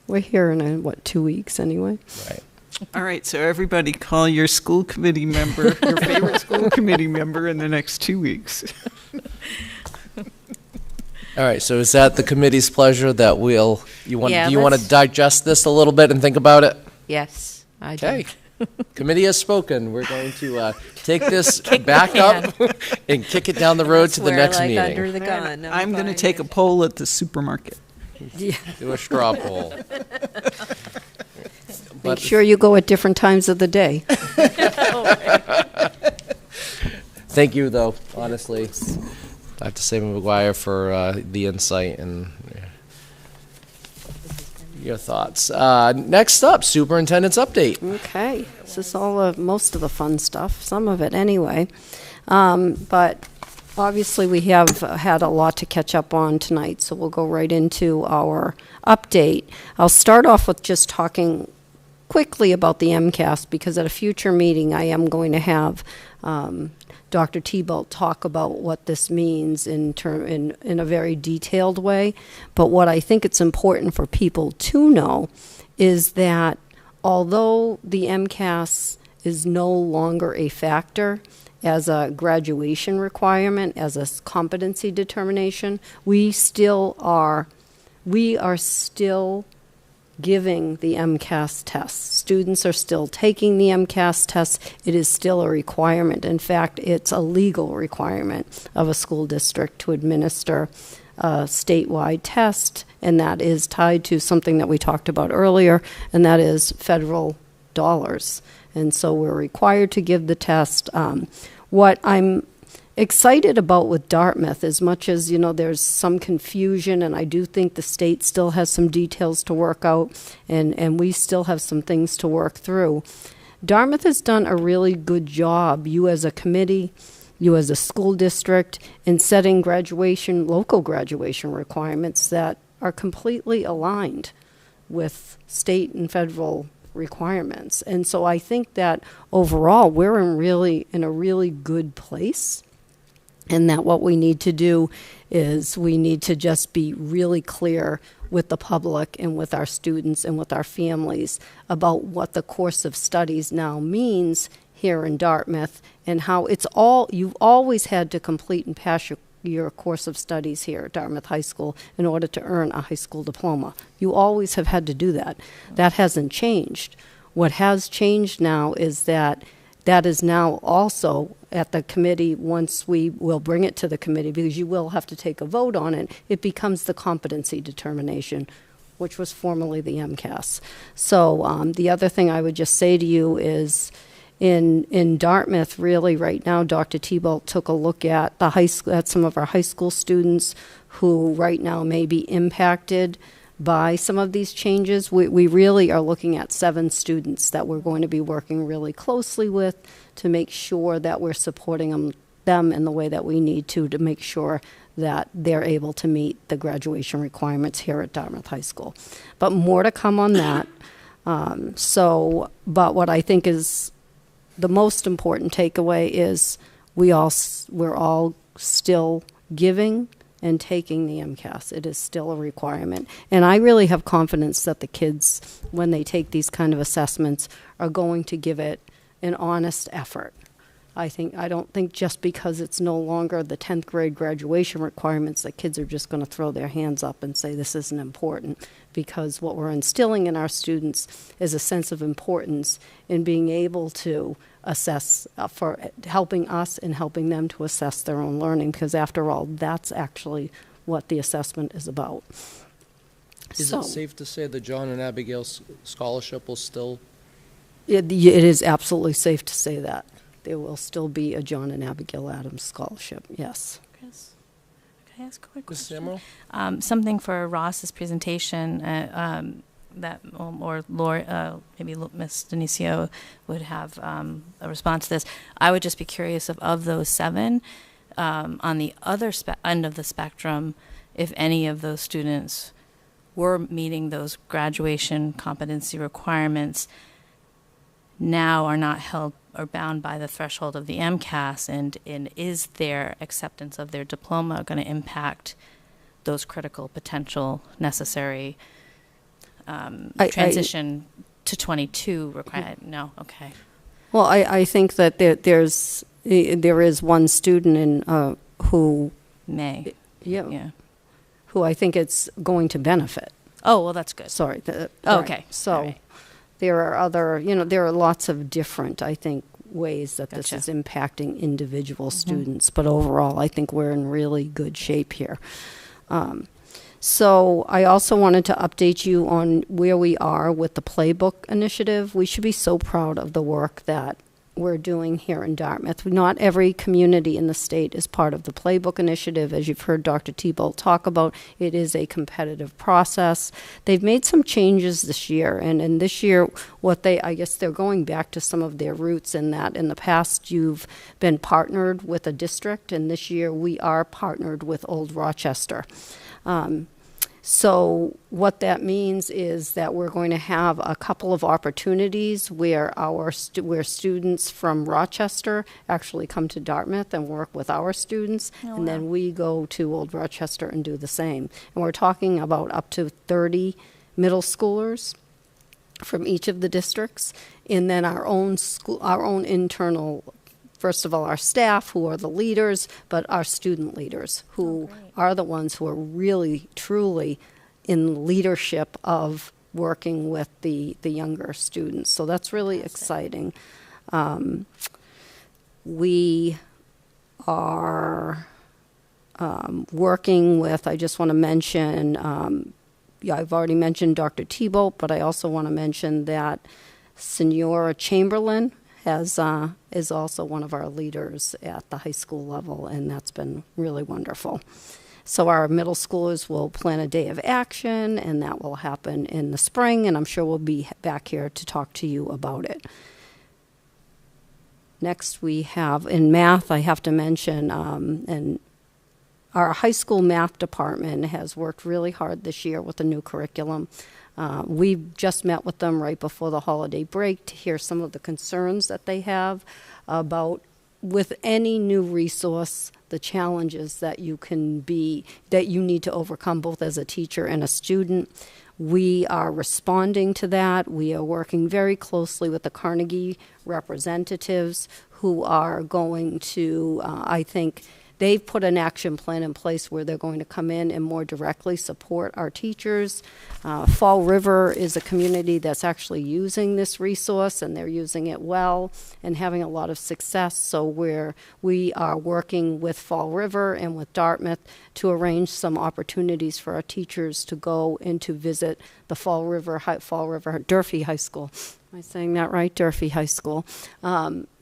We're here in, 2 weeks anyway? Right. All right, so everybody call your school committee member, your favorite school committee member in the next 2 weeks. All right, so is that the committee's pleasure that do you want to let's- digest this a little bit and think about it? Yes, I do. Okay. Committee has spoken. We're going to take this back up and kick it down the road to the Swear next like meeting. under the gun. I'm going to take a poll at the supermarket. Do a straw poll. Make sure you go at different times of the day. Thank you, though, honestly. I have to say, McGuire, for the insight and your thoughts. Next up, superintendent's update. Okay, this is all most of the fun stuff, some of it anyway. But obviously we have had a lot to catch up on tonight, so we'll go right into our update. I'll start off with just talking quickly about the MCAS, because at a future meeting I am going to have Dr. Thibault talk about what this means in a very detailed way. But what I think it's important for people to know is that although the MCAS is no longer a factor as a graduation requirement, as a competency determination, we are still giving the MCAS test. Students are still taking the MCAS test. It is still a requirement. In fact, it's a legal requirement of a school district to administer a statewide test, and that is tied to something that we talked about earlier, and that is federal dollars. And so we're required to give the test. What I'm excited about with Dartmouth, as much as there's some confusion, and I do think the state still has some details to work out, and we still have some things to work through. Dartmouth has done a really good job, you as a committee, you as a school district, in setting local graduation requirements that are completely aligned with state and federal requirements. And so I think that overall we're in a really good place. And that what we need to do is we need to just be really clear with the public and with our students and with our families about what the course of studies now means here in Dartmouth, and how you've always had to complete and pass your course of studies here at Dartmouth High School in order to earn a high school diploma. You always have had to do that. That hasn't changed. What has changed now is that is now also at the committee. Once we will bring it to the committee, because you will have to take a vote on it, it becomes the competency determination, which was formerly the MCAS. So the other thing I would just say to you is in Dartmouth, really right now, Dr. Thibault took a look at at some of our high school students who right now may be impacted by some of these changes. We really are looking at 7 students that we're going to be working really closely with to make sure that we're supporting them in the way that we need to make sure that they're able to meet the graduation requirements here at Dartmouth High School. But more to come on that. But what I think is the most important takeaway is we're all still giving and taking the MCAS. It is still a requirement. And I really have confidence that the kids, when they take these kind of assessments, are going to give it an honest effort. I don't think just because it's no longer the 10th grade graduation requirements that kids are just going to throw their hands up and say this isn't important, because what we're instilling in our students is a sense of importance in being able to assess, for helping us and helping them to assess their own learning, because after all, that's actually what the assessment is about. Is it safe to say the John and Abigail scholarship will still? It is absolutely safe to say that. There will still be a John and Abigail Adams scholarship, yes. Chris, can I ask a quick Mrs. question? Samuel? Something for Ross's presentation that, or Laura, maybe Ms. Denicio would have a response to this. I would just be curious of those 7, on the other end of the spectrum, if any of those students were meeting those graduation competency requirements, now are not held or bound by the threshold of the MCAS, and is their acceptance of their diploma going to impact those critical potential necessary transition to 22 required? No, okay. Well, I think that there is one student in who May. Yeah. Who I think it's going to benefit. Oh, well, that's good. Sorry. Oh, right. okay. So All right. there are other, there are lots of different, I think, ways that Gotcha. this is impacting individual students. But overall, I think we're in really good shape here. So I also wanted to update you on where we are with the Playbook initiative. We should be so proud of the work that we're doing here in Dartmouth. Not every community in the state is part of the Playbook initiative. As you've heard Dr. Thibault talk about, it is a competitive process. They've made some changes this year, and this year I guess they're going back to some of their roots in that in the past you've been partnered with a district, and this year we are partnered with Old Rochester. So what that means is that we're going to have a couple of opportunities where where students from Rochester actually come to Dartmouth and work with our students, and then we go to Old Rochester and do the same. And we're talking about up to 30 middle schoolers from each of the districts, and then our own internal. First of all, our staff, who are the leaders, but our student leaders, who are the ones who are really, truly in leadership of working with the younger students. So that's really exciting. We are working with, I just want to mention, I've already mentioned Dr. Thibault, but I also want to mention that Senora Chamberlain is also one of our leaders at the high school level, and that's been really wonderful. So our middle schoolers will plan a day of action, and that will happen in the spring, and I'm sure we'll be back here to talk to you about it. Next we have, in math, I have to mention, and our high school math department has worked really hard this year with the new curriculum. We just met with them right before the holiday break to hear some of the concerns that they have about, with any new resource, the challenges that you need to overcome both as a teacher and a student. We are responding to that. We are working very closely with the Carnegie representatives who are going to, I think, they've put an action plan in place where they're going to come in and more directly support our teachers. Fall River is a community that's actually using this resource, and they're using it well and having a lot of success. So we are working with Fall River and with Dartmouth to arrange some opportunities for our teachers to go and to visit the Fall River Durfee High School. Am I saying that right? Durfee High School.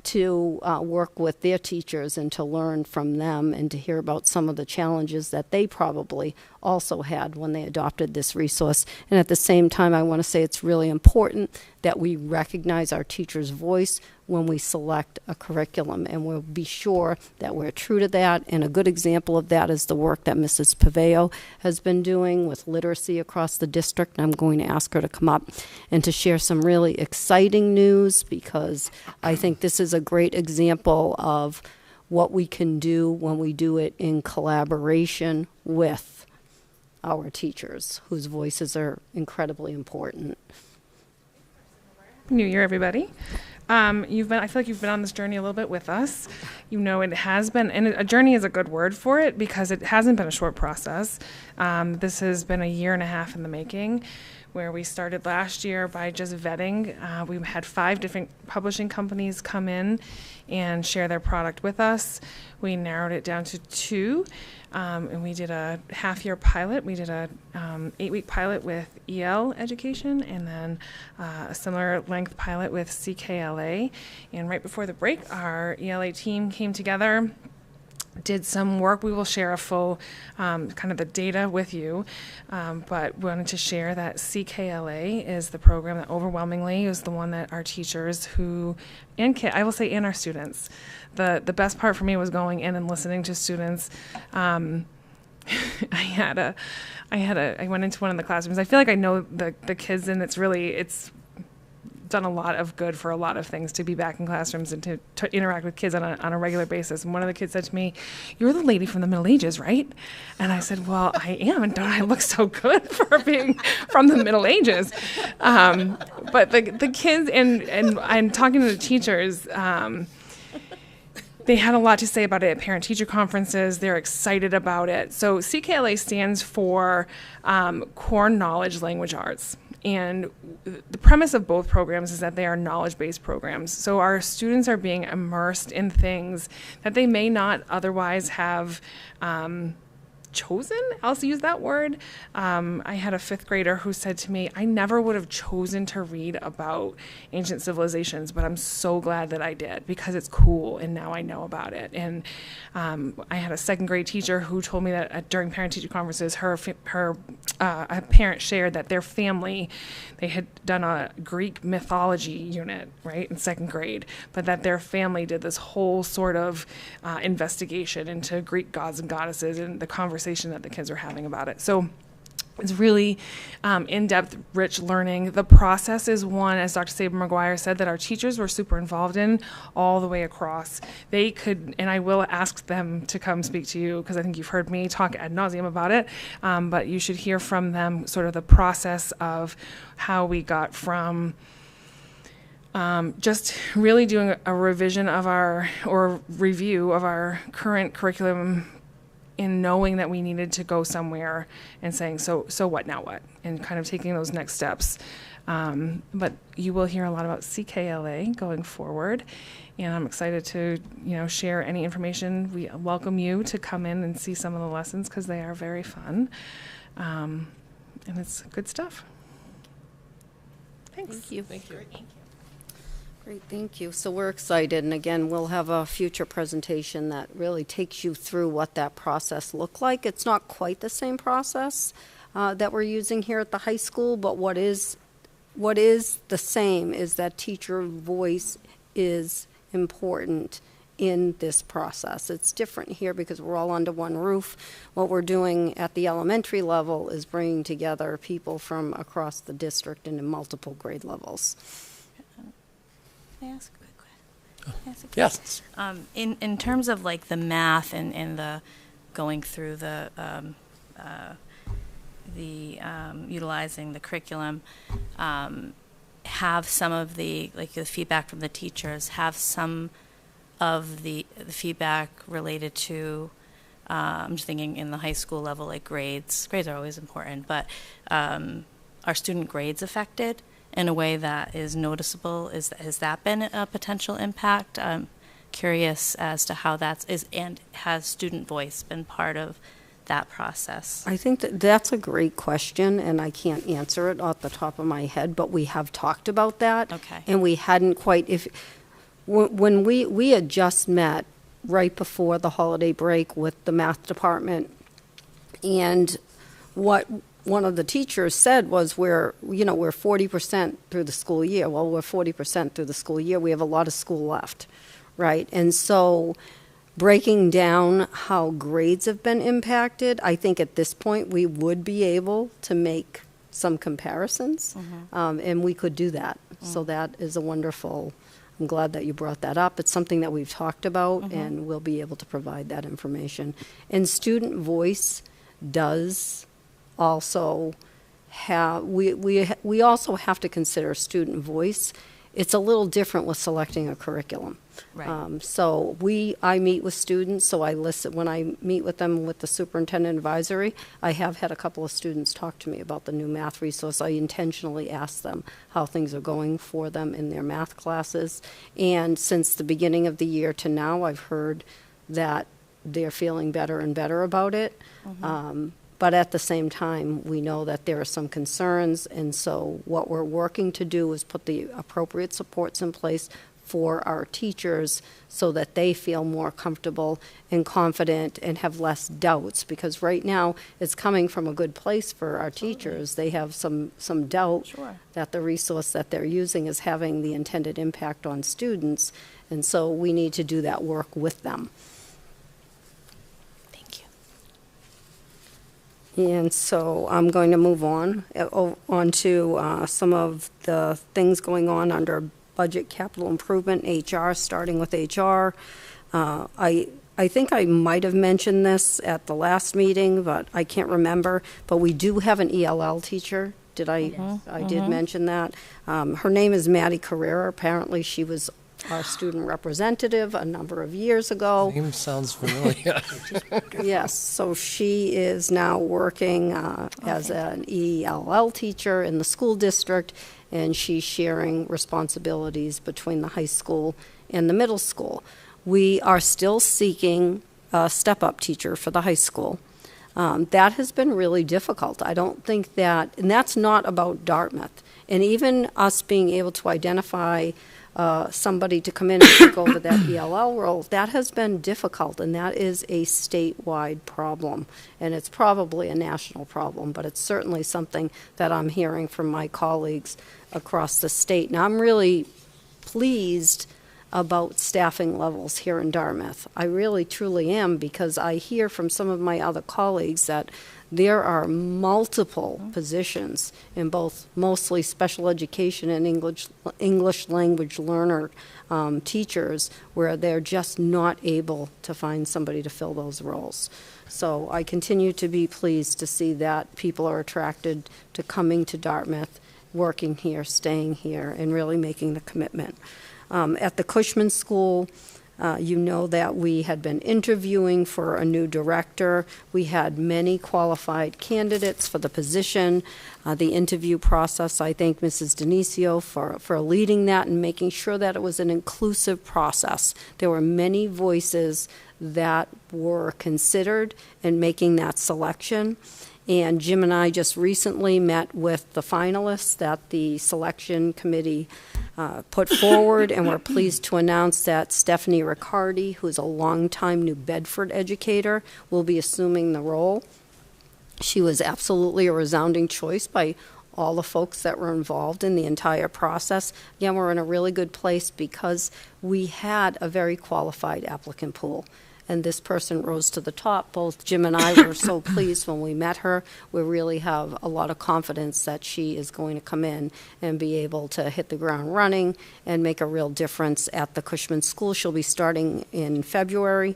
To work with their teachers and to learn from them and to hear about some of the challenges that they probably also had when they adopted this resource. And at the same time, I want to say it's really important that we recognize our teacher's voice when we select a curriculum, and we'll be sure that we're true to that. And a good example of that is the work that Mrs. Paveo has been doing with literacy across the district. And I'm going to ask her to come up and to share some really exciting news, because I think this is a great example of what we can do when we do it in collaboration with our teachers, whose voices are incredibly important. New Year, everybody. I feel like you've been on this journey a little bit with us. You know, it has been, and a journey is a good word for it because it hasn't been a short process. This has been a year and a half in the making, where we started last year by just vetting. We had 5 different publishing companies come in and share their product with us. We narrowed it down to 2, and we did a half-year pilot. We did a 8-week pilot with E.L. Education, and then a similar length pilot with CKLA. And right before the break, our ELA team came together, did some work. We will share a full kind of the data with you, but wanted to share that CKLA is the program that overwhelmingly is the one that our teachers I will say, and our students. The best part for me was going in and listening to students. I went into one of the classrooms. I feel like I know the kids, and it's done a lot of good for a lot of things to be back in classrooms and to interact with kids on a regular basis. And one of the kids said to me, "You're the lady from the Middle Ages, right?" And I said, "Well, I am, and don't I look so good for being from the Middle Ages?" But the kids and talking to the teachers, they had a lot to say about it at parent-teacher conferences. They're excited about it. So CKLA stands for Core Knowledge Language Arts. And the premise of both programs is that they are knowledge-based programs. So our students are being immersed in things that they may not otherwise have chosen. I'll use that word. I had a 5th grader who said to me, "I never would have chosen to read about ancient civilizations, but I'm so glad that I did because it's cool and now I know about it." And I had a 2nd grade teacher who told me that during parent-teacher conferences, a parent shared that their family, they had done a Greek mythology unit, right, in 2nd grade, but that their family did this whole sort of investigation into Greek gods and goddesses and the conversation that the kids were having about it. So it's really in-depth, rich learning. The process is one, as Dr. Saber-McGuire said, that our teachers were super involved in all the way across. They could, and I will ask them to come speak to you because I think you've heard me talk ad nauseum about it, but you should hear from them sort of the process of how we got from just really doing a revision of review of our current curriculum in knowing that we needed to go somewhere and saying, so what, now what? And kind of taking those next steps. But you will hear a lot about CKLA going forward. And I'm excited to, share any information. We welcome you to come in and see some of the lessons because they are very fun. And it's good stuff. Thanks. Thank you. Thank you. Great, thank you. So we're excited, and again, we'll have a future presentation that really takes you through what that process looked like. It's not quite the same process that we're using here at the high school, but what is the same is that teacher voice is important in this process. It's different here because we're all under one roof. What we're doing at the elementary level is bringing together people from across the district and in multiple grade levels. Can I ask a quick question? Yes. In terms of like the math and the going through the utilizing the curriculum, have some of the feedback from the teachers, have some of the feedback related to, I'm just thinking in the high school level, like grades. Grades are always important, but are student grades affected in a way that is noticeable? Has that been a potential impact? I'm curious as to how and has student voice been part of that process? I think that's a great question, and I can't answer it off the top of my head, but we have talked about that. Okay. And we hadn't quite, when we had just met right before the holiday break with the math department, and what one of the teachers said was we're 40% through the school year. Well, we're 40% through the school year. We have a lot of school left, right? And so breaking down how grades have been impacted, I think at this point we would be able to make some comparisons, and we could do that. So that is a wonderful, I'm glad that you brought that up. It's something that we've talked about, and we'll be able to provide that information. And student voice does also have, we also have to consider student voice it's a little different with selecting a curriculum. Right. So I meet with students, so I listen, when I meet with them with the superintendent advisory, I have had a couple of students talk to me about the new math resource. I intentionally ask them how things are going for them in their math classes. And since the beginning of the year to now, I've heard that they're feeling better and better about it. But at the same time, we know that there are some concerns, and so what we're working to do is put the appropriate supports in place for our teachers so that they feel more comfortable and confident and have less doubts, because right now it's coming from a good place for our teachers. They have some doubt that the resource that they're using is having the intended impact on students, and so we need to do that work with them. And so I'm going to move on to some of the things going on under budget, capital improvement, HR, starting with HR. I think I might have mentioned this at the last meeting, but I can't remember. But we do have an ELL teacher. Did I? Yes. I did mention that. Her name is Maddie Carrera. Apparently she was our student representative a number of years ago. Name sounds familiar. Yes, so she is now working as an ELL teacher in the school district, and she's sharing responsibilities between the high school and the middle school. We are still seeking a step-up teacher for the high school. That has been really difficult. I don't think that, and that's not about Dartmouth. And even us being able to identify somebody to come in and take over that ELL role, that has been difficult, and that is a statewide problem. And it's probably a national problem, but it's certainly something that I'm hearing from my colleagues across the state. And I'm really pleased about staffing levels here in Dartmouth. I really, truly am, because I hear from some of my other colleagues that there are multiple positions in both mostly special education and English language learner teachers where they're just not able to find somebody to fill those roles. So I continue to be pleased to see that people are attracted to coming to Dartmouth, working here, staying here, and really making the commitment. At the Cushman School, you know that we had been interviewing for a new director. We had many qualified candidates for the position. The interview process, I thank Mrs. Denisio for leading that and making sure that it was an inclusive process. There were many voices that were considered in making that selection. And Jim and I just recently met with the finalists that the selection committee put forward, and we're pleased to announce that Stephanie Riccardi, who's a longtime New Bedford educator, will be assuming the role. She was absolutely a resounding choice by all the folks that were involved in the entire process. Again, we're in a really good place because we had a very qualified applicant pool, and this person rose to the top. Both Jim and I were so pleased when we met her. We really have a lot of confidence that she is going to come in and be able to hit the ground running and make a real difference at the Cushman School. She'll be starting in February.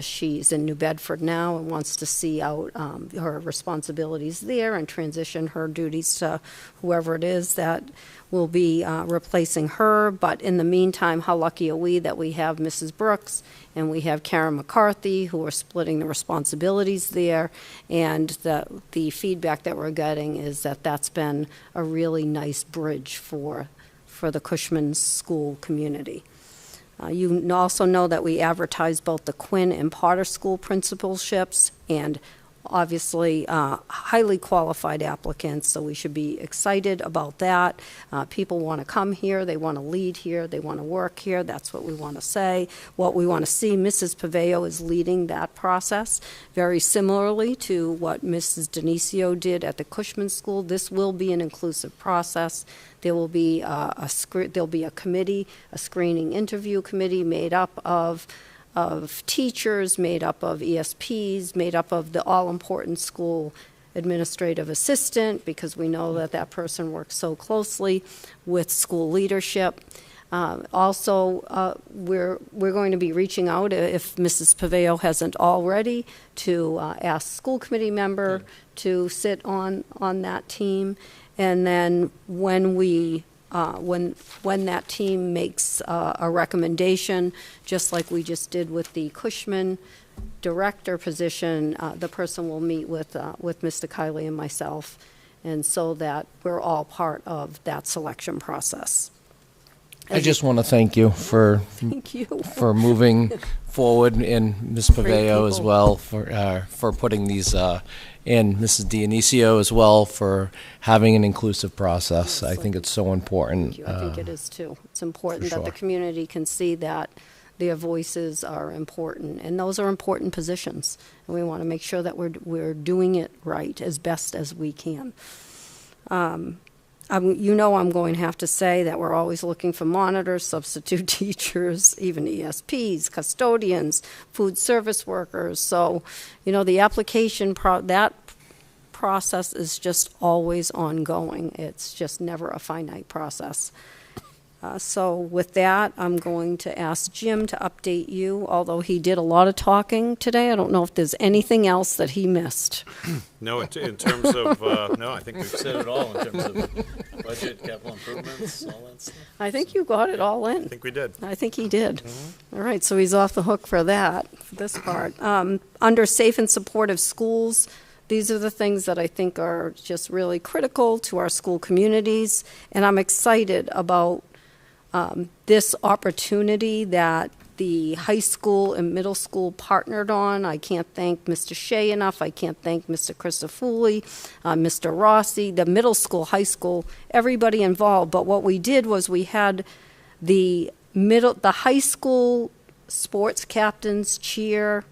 She's in New Bedford now and wants to see out her responsibilities there and transition her duties to whoever it is that will be replacing her. But in the meantime, how lucky are we that we have Mrs. Brooks and we have Karen McCarthy, who are splitting the responsibilities there. And the feedback that we're getting is that that's been a really nice bridge for the Cushman School community. You also know that we advertise both the Quinn and Potter School principalships, and obviously highly qualified applicants, so we should be excited about that. People want to come here, they want to lead here, they want to work here. That's what we want to say. What we want to see, Mrs. Paveo is leading that process very similarly to what Mrs. Denisio did at the Cushman School. This will be an inclusive process. There will be there'll be a committee, a screening interview committee made up of teachers, made up of ESPs, made up of the all-important school administrative assistant, because we know that that person works so closely with school leadership. Also, we're going to be reaching out, if Mrs. Paveo hasn't already, to ask school committee member to sit on that team. And then when we when that team makes a recommendation, just like we just did with the Cushman director position, the person will meet with Mr. Kiley and myself, and so that we're all part of that selection process. I just want to thank you for Thank you. for moving forward, and Ms. Paveo as people. well for putting these and Mrs. Dionisio as well for having an inclusive process. I think it's so important. Thank you. I think it is too. It's important for that the sure. community can see that their voices are important, and those are important positions. And we want to make sure that we're doing it right as best as we can. You know, I'm going to have to say that we're always looking for monitors, substitute teachers, even ESPs, custodians, food service workers. So, you know, the application that process is just always ongoing. It's just never a finite process. So with that, I'm going to ask Jim to update you, although he did a lot of talking today. I don't know if there's anything else that he missed. No, in terms of, no, I think we've said it all in terms of budget, capital improvements, all that stuff. I think you got it all in. I think we did. I think he did. All right, so he's off the hook for that, for this part. Under safe and supportive schools, these are the things that I think are just really critical to our school communities, and I'm excited about this opportunity that the high school and middle school partnered on. I can't thank Mr. Shea enough. I can't thank Mr. Christofuli, Mr. Rossi, the middle school, high school, everybody involved. But what we did was we had the high school sports captains, cheer,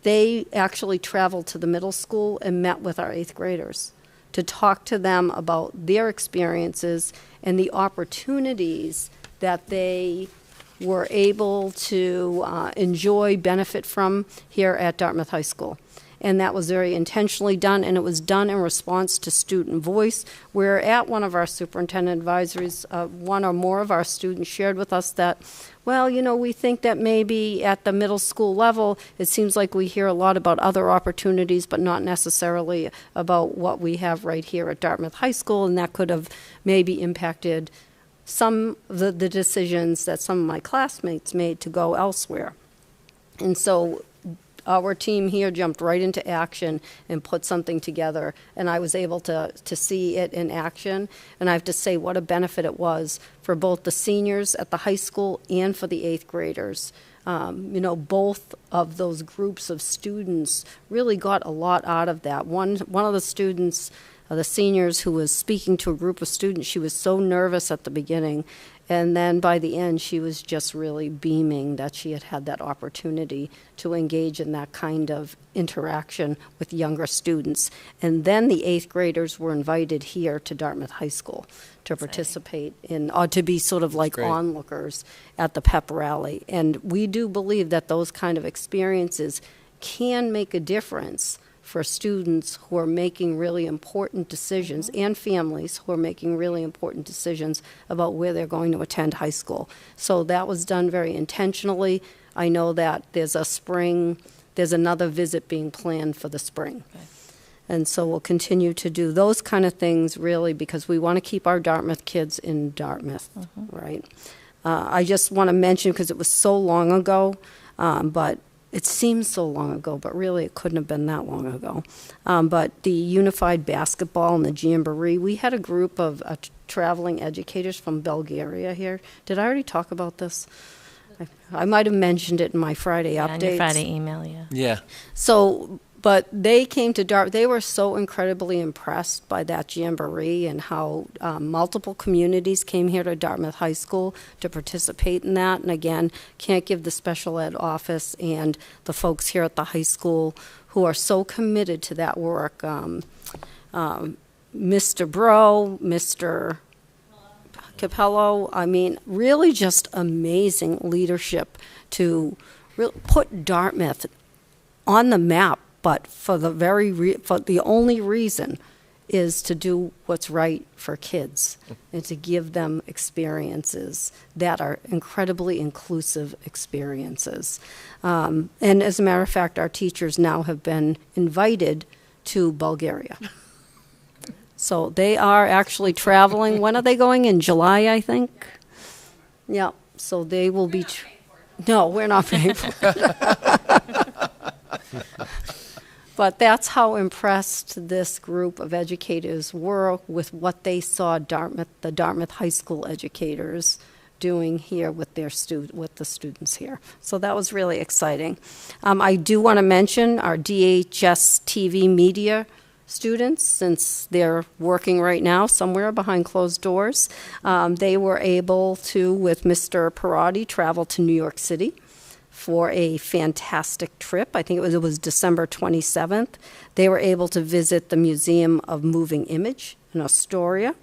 they actually traveled to the middle school and met with our 8th graders to talk to them about their experiences and the opportunities that they were able to enjoy, benefit from here at Dartmouth High School. And that was very intentionally done, and it was done in response to student voice, where at one of our superintendent advisories, one or more of our students shared with us that, well, you know, we think that maybe at the middle school level, it seems like we hear a lot about other opportunities, but not necessarily about what we have right here at Dartmouth High School, and that could have maybe impacted some of the decisions that some of my classmates made to go elsewhere. And so our team here jumped right into action and put something together, and I was able to see it in action. And I have to say what a benefit it was for both the seniors at the high school and for the 8th graders. You know, both of those groups of students really got a lot out of that. One of the students, the seniors who was speaking to a group of students, she was so nervous at the beginning, and then by the end she was just really beaming that she had that opportunity to engage in that kind of interaction with younger students. And then the 8th graders were invited here to Dartmouth High School to participate in, or to be sort of like onlookers at the pep rally. And we do believe that those kind of experiences can make a difference for students who are making really important decisions, and families who are making really important decisions about where they're going to attend high school. So that was done very intentionally. I know that there's another visit being planned for the spring. Okay. And so we'll continue to do those kind of things, really, because we want to keep our Dartmouth kids in Dartmouth, right? I just want to mention, because it was so long ago, but it seems so long ago, but really it couldn't have been that long ago. But the unified basketball and the jamboree, we had a group of traveling educators from Bulgaria here. Did I already talk about this? I might have mentioned it in my Friday updates. On your Friday email, yeah. Yeah. So, but they came to Dartmouth. They were so incredibly impressed by that jamboree and how multiple communities came here to Dartmouth High School to participate in that. And again, can't give the special ed office and the folks here at the high school who are so committed to that work. Mr. Bro, Mr. Capello, I mean, really just amazing leadership to put Dartmouth on the map. But for the only reason is to do what's right for kids and to give them experiences that are incredibly inclusive experiences. And as a matter of fact, our teachers now have been invited to Bulgaria. So they are actually traveling. When are they going? In July, I think? Yeah, so they will be... No, we're not paying for it. But that's how impressed this group of educators were with what they saw the Dartmouth High School educators doing here with the students here. So that was really exciting. I do want to mention our DHS TV media students, since they're working right now somewhere behind closed doors. They were able to, with Mr. Perotti, travel to New York City for a fantastic trip. I think it was December 27th. They were able to visit the Museum of Moving Image in Astoria.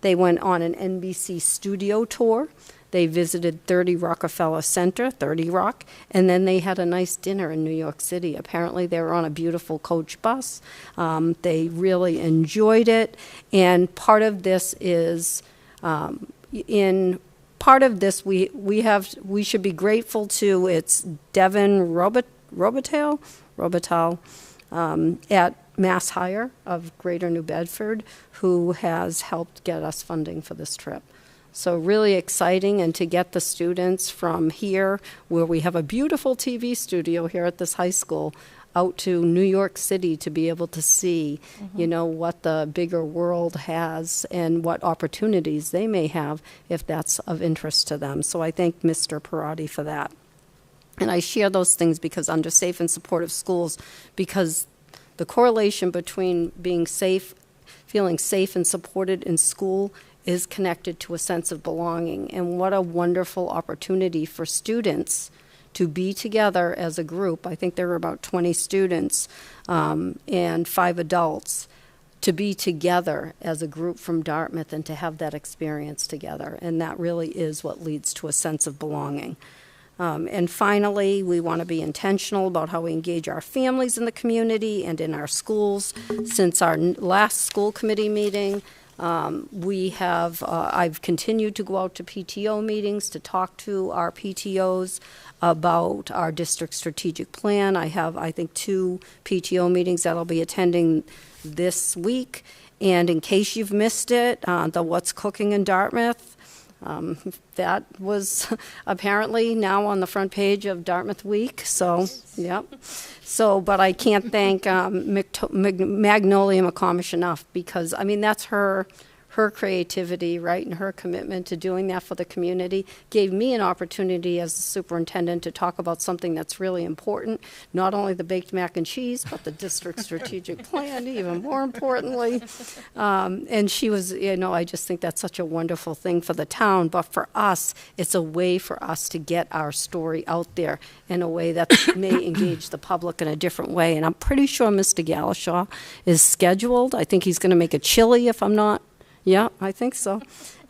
They went on an NBC studio tour. They visited 30 Rockefeller Center, 30 Rock, and then they had a nice dinner in New York City. Apparently, they were on a beautiful coach bus. They really enjoyed it, and part of this is we should be grateful to it's Devin Robital at Mass Hire of Greater New Bedford, who has helped get us funding for this trip. So really exciting, and to get the students from here, where we have a beautiful TV studio here at this high school, out to New York City to be able to see, what the bigger world has and what opportunities they may have if that's of interest to them. So I thank Mr. Perotti for that. And I share those things because under safe and supportive schools, because the correlation between being safe, feeling safe and supported in school is connected to a sense of belonging. And what a wonderful opportunity for students to be together as a group. I think there were about 20 students and 5 adults to be together as a group from Dartmouth and to have that experience together. And that really is what leads to a sense of belonging. And finally, we want to be intentional about how we engage our families in the community and in our schools. Since our last school committee meeting, I've continued to go out to PTO meetings to talk to our PTOs about our district strategic plan. I have, I think, 2 PTO meetings that I'll be attending this week. And in case you've missed it, the What's Cooking in Dartmouth, that was apparently now on the front page of Dartmouth Week. So, yep. So, but I can't thank Magnolia McComish enough, because, I mean, that's her creativity, right, and her commitment to doing that for the community gave me an opportunity as the superintendent to talk about something that's really important, not only the baked mac and cheese, but the district strategic plan, even more importantly. And she was, I just think that's such a wonderful thing for the town, but for us, it's a way for us to get our story out there in a way that may engage the public in a different way. And I'm pretty sure Mr. Galashaw is scheduled. I think he's going to make a chili, if I'm not. Yeah, I think so.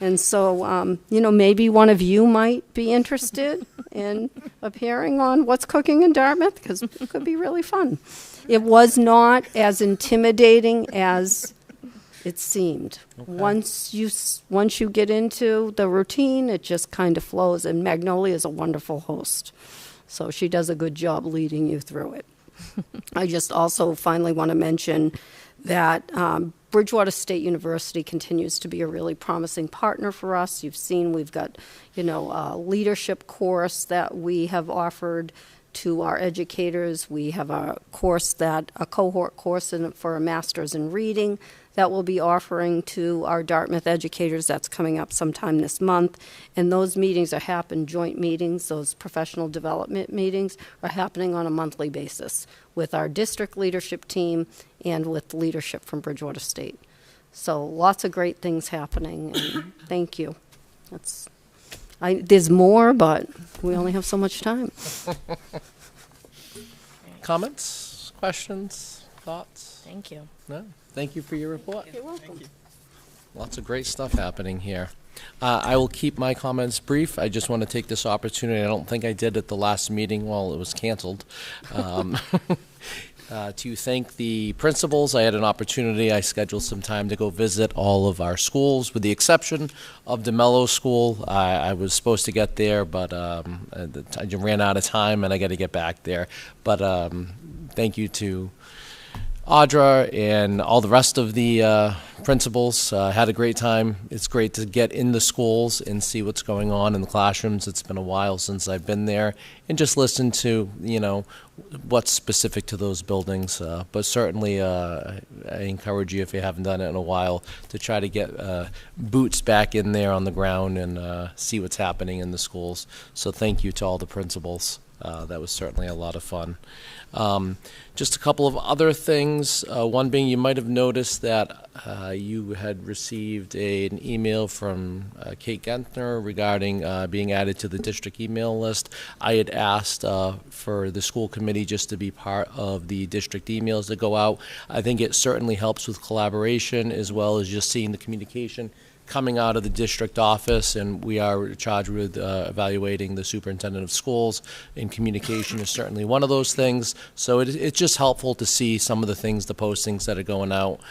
And so, maybe one of you might be interested in appearing on What's Cooking in Dartmouth, because it could be really fun. It was not as intimidating as it seemed. Okay. Once you get into the routine, it just kind of flows. And Magnolia is a wonderful host, so she does a good job leading you through it. I just also finally want to mention that Bridgewater State University continues to be a really promising partner for us. You've seen we've got, a leadership course that we have offered to our educators. We have a cohort course for a master's in reading that we'll be offering to our Dartmouth educators. That's coming up sometime this month. And those meetings joint meetings, those professional development meetings are happening on a monthly basis with our district leadership team and with leadership from Bridgewater State. So lots of great things happening, and thank you. There's more, but we only have so much time. Comments, questions, thoughts? Thank you. No? Thank you for your report. You're welcome. Lots of great stuff happening here. I will keep my comments brief. I just want to take this opportunity. I don't think I did at the last meeting while it was canceled. To thank the principals. I had an opportunity. I scheduled some time to go visit all of our schools, with the exception of DeMello School. I was supposed to get there, but I ran out of time, and I got to get back there. But thank you to Audra and all the rest of the principals. Had a great time. It's great to get in the schools and see what's going on in the classrooms. It's been a while since I've been there, and just listen to, you know, what's specific to those buildings. But certainly I encourage you, if you haven't done it in a while, to try to get boots back in there on the ground and see what's happening in the schools. So thank you to all the principals. That was certainly a lot of fun. Just a couple of other things. One being, you might have noticed that you had received an email from Kate Gentner regarding being added to the district email list. I had asked for the school committee just to be part of the district emails that go out. I think it certainly helps with collaboration, as well as just seeing the communication coming out of the district office, and we are charged with evaluating the superintendent of schools, and communication is certainly one of those things. So it's just helpful to see some of the things, the postings that are going out.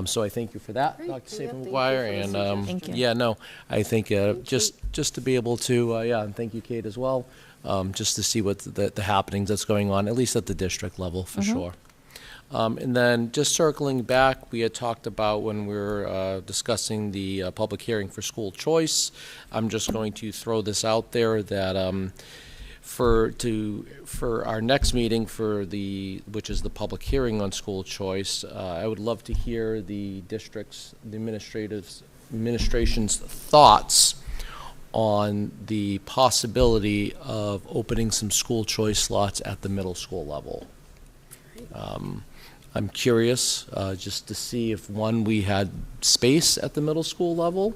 So I thank you for that, Dr. Saban McGuire. And Thank you. yeah, no, I think just to be able to, yeah, and thank you, Kate, as well, just to see what the happenings that's going on, at least at the district level, for sure. And then just circling back, we had talked about when we were discussing the public hearing for school choice. I'm just going to throw this out there that for our next meeting which is the public hearing on school choice, I would love to hear the district's, the administration's thoughts on the possibility of opening some school choice slots at the middle school level. I'm curious just to see if, one, we had space at the middle school level,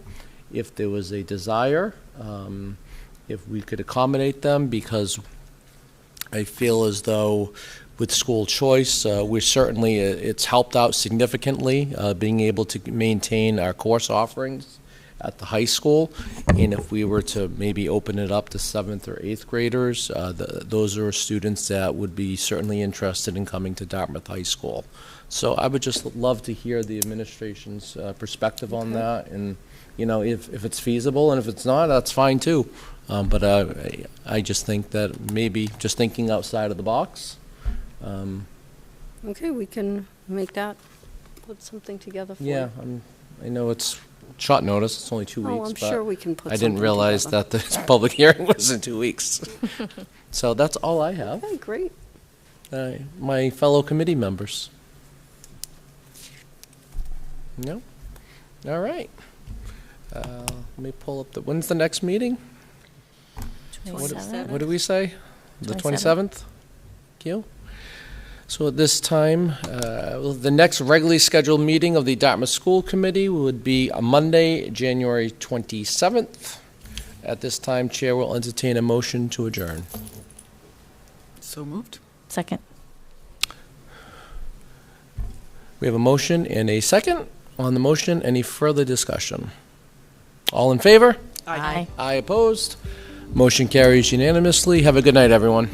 if there was a desire, if we could accommodate them, because I feel as though with school choice, we're certainly, it's helped out significantly, being able to maintain our course offerings at the high school. And if we were to maybe open it up to 7th or 8th graders, those are students that would be certainly interested in coming to Dartmouth High School. So I would just love to hear the administration's perspective on that, and you know, if it's feasible, and if it's not, that's fine too. But I just think that maybe just thinking outside of the box. Okay, we can make that, put something together for Yeah, you. I know it's short notice, it's only 2 weeks. Oh, I'm but sure we can put I didn't something realize together. that the public hearing was in 2 weeks. So that's all I have. Okay, great. My fellow committee members. No? All right. Let me pull up when's the next meeting? 27th. What do we say? The 27th. 27th? Q? So at this time, the next regularly scheduled meeting of the Dartmouth School Committee would be on Monday, January 27th. At this time, Chair will entertain a motion to adjourn. So moved. Second. We have a motion and a second. On the motion, any further discussion? All in favor? Aye. Aye opposed. Motion carries unanimously. Have a good night, everyone.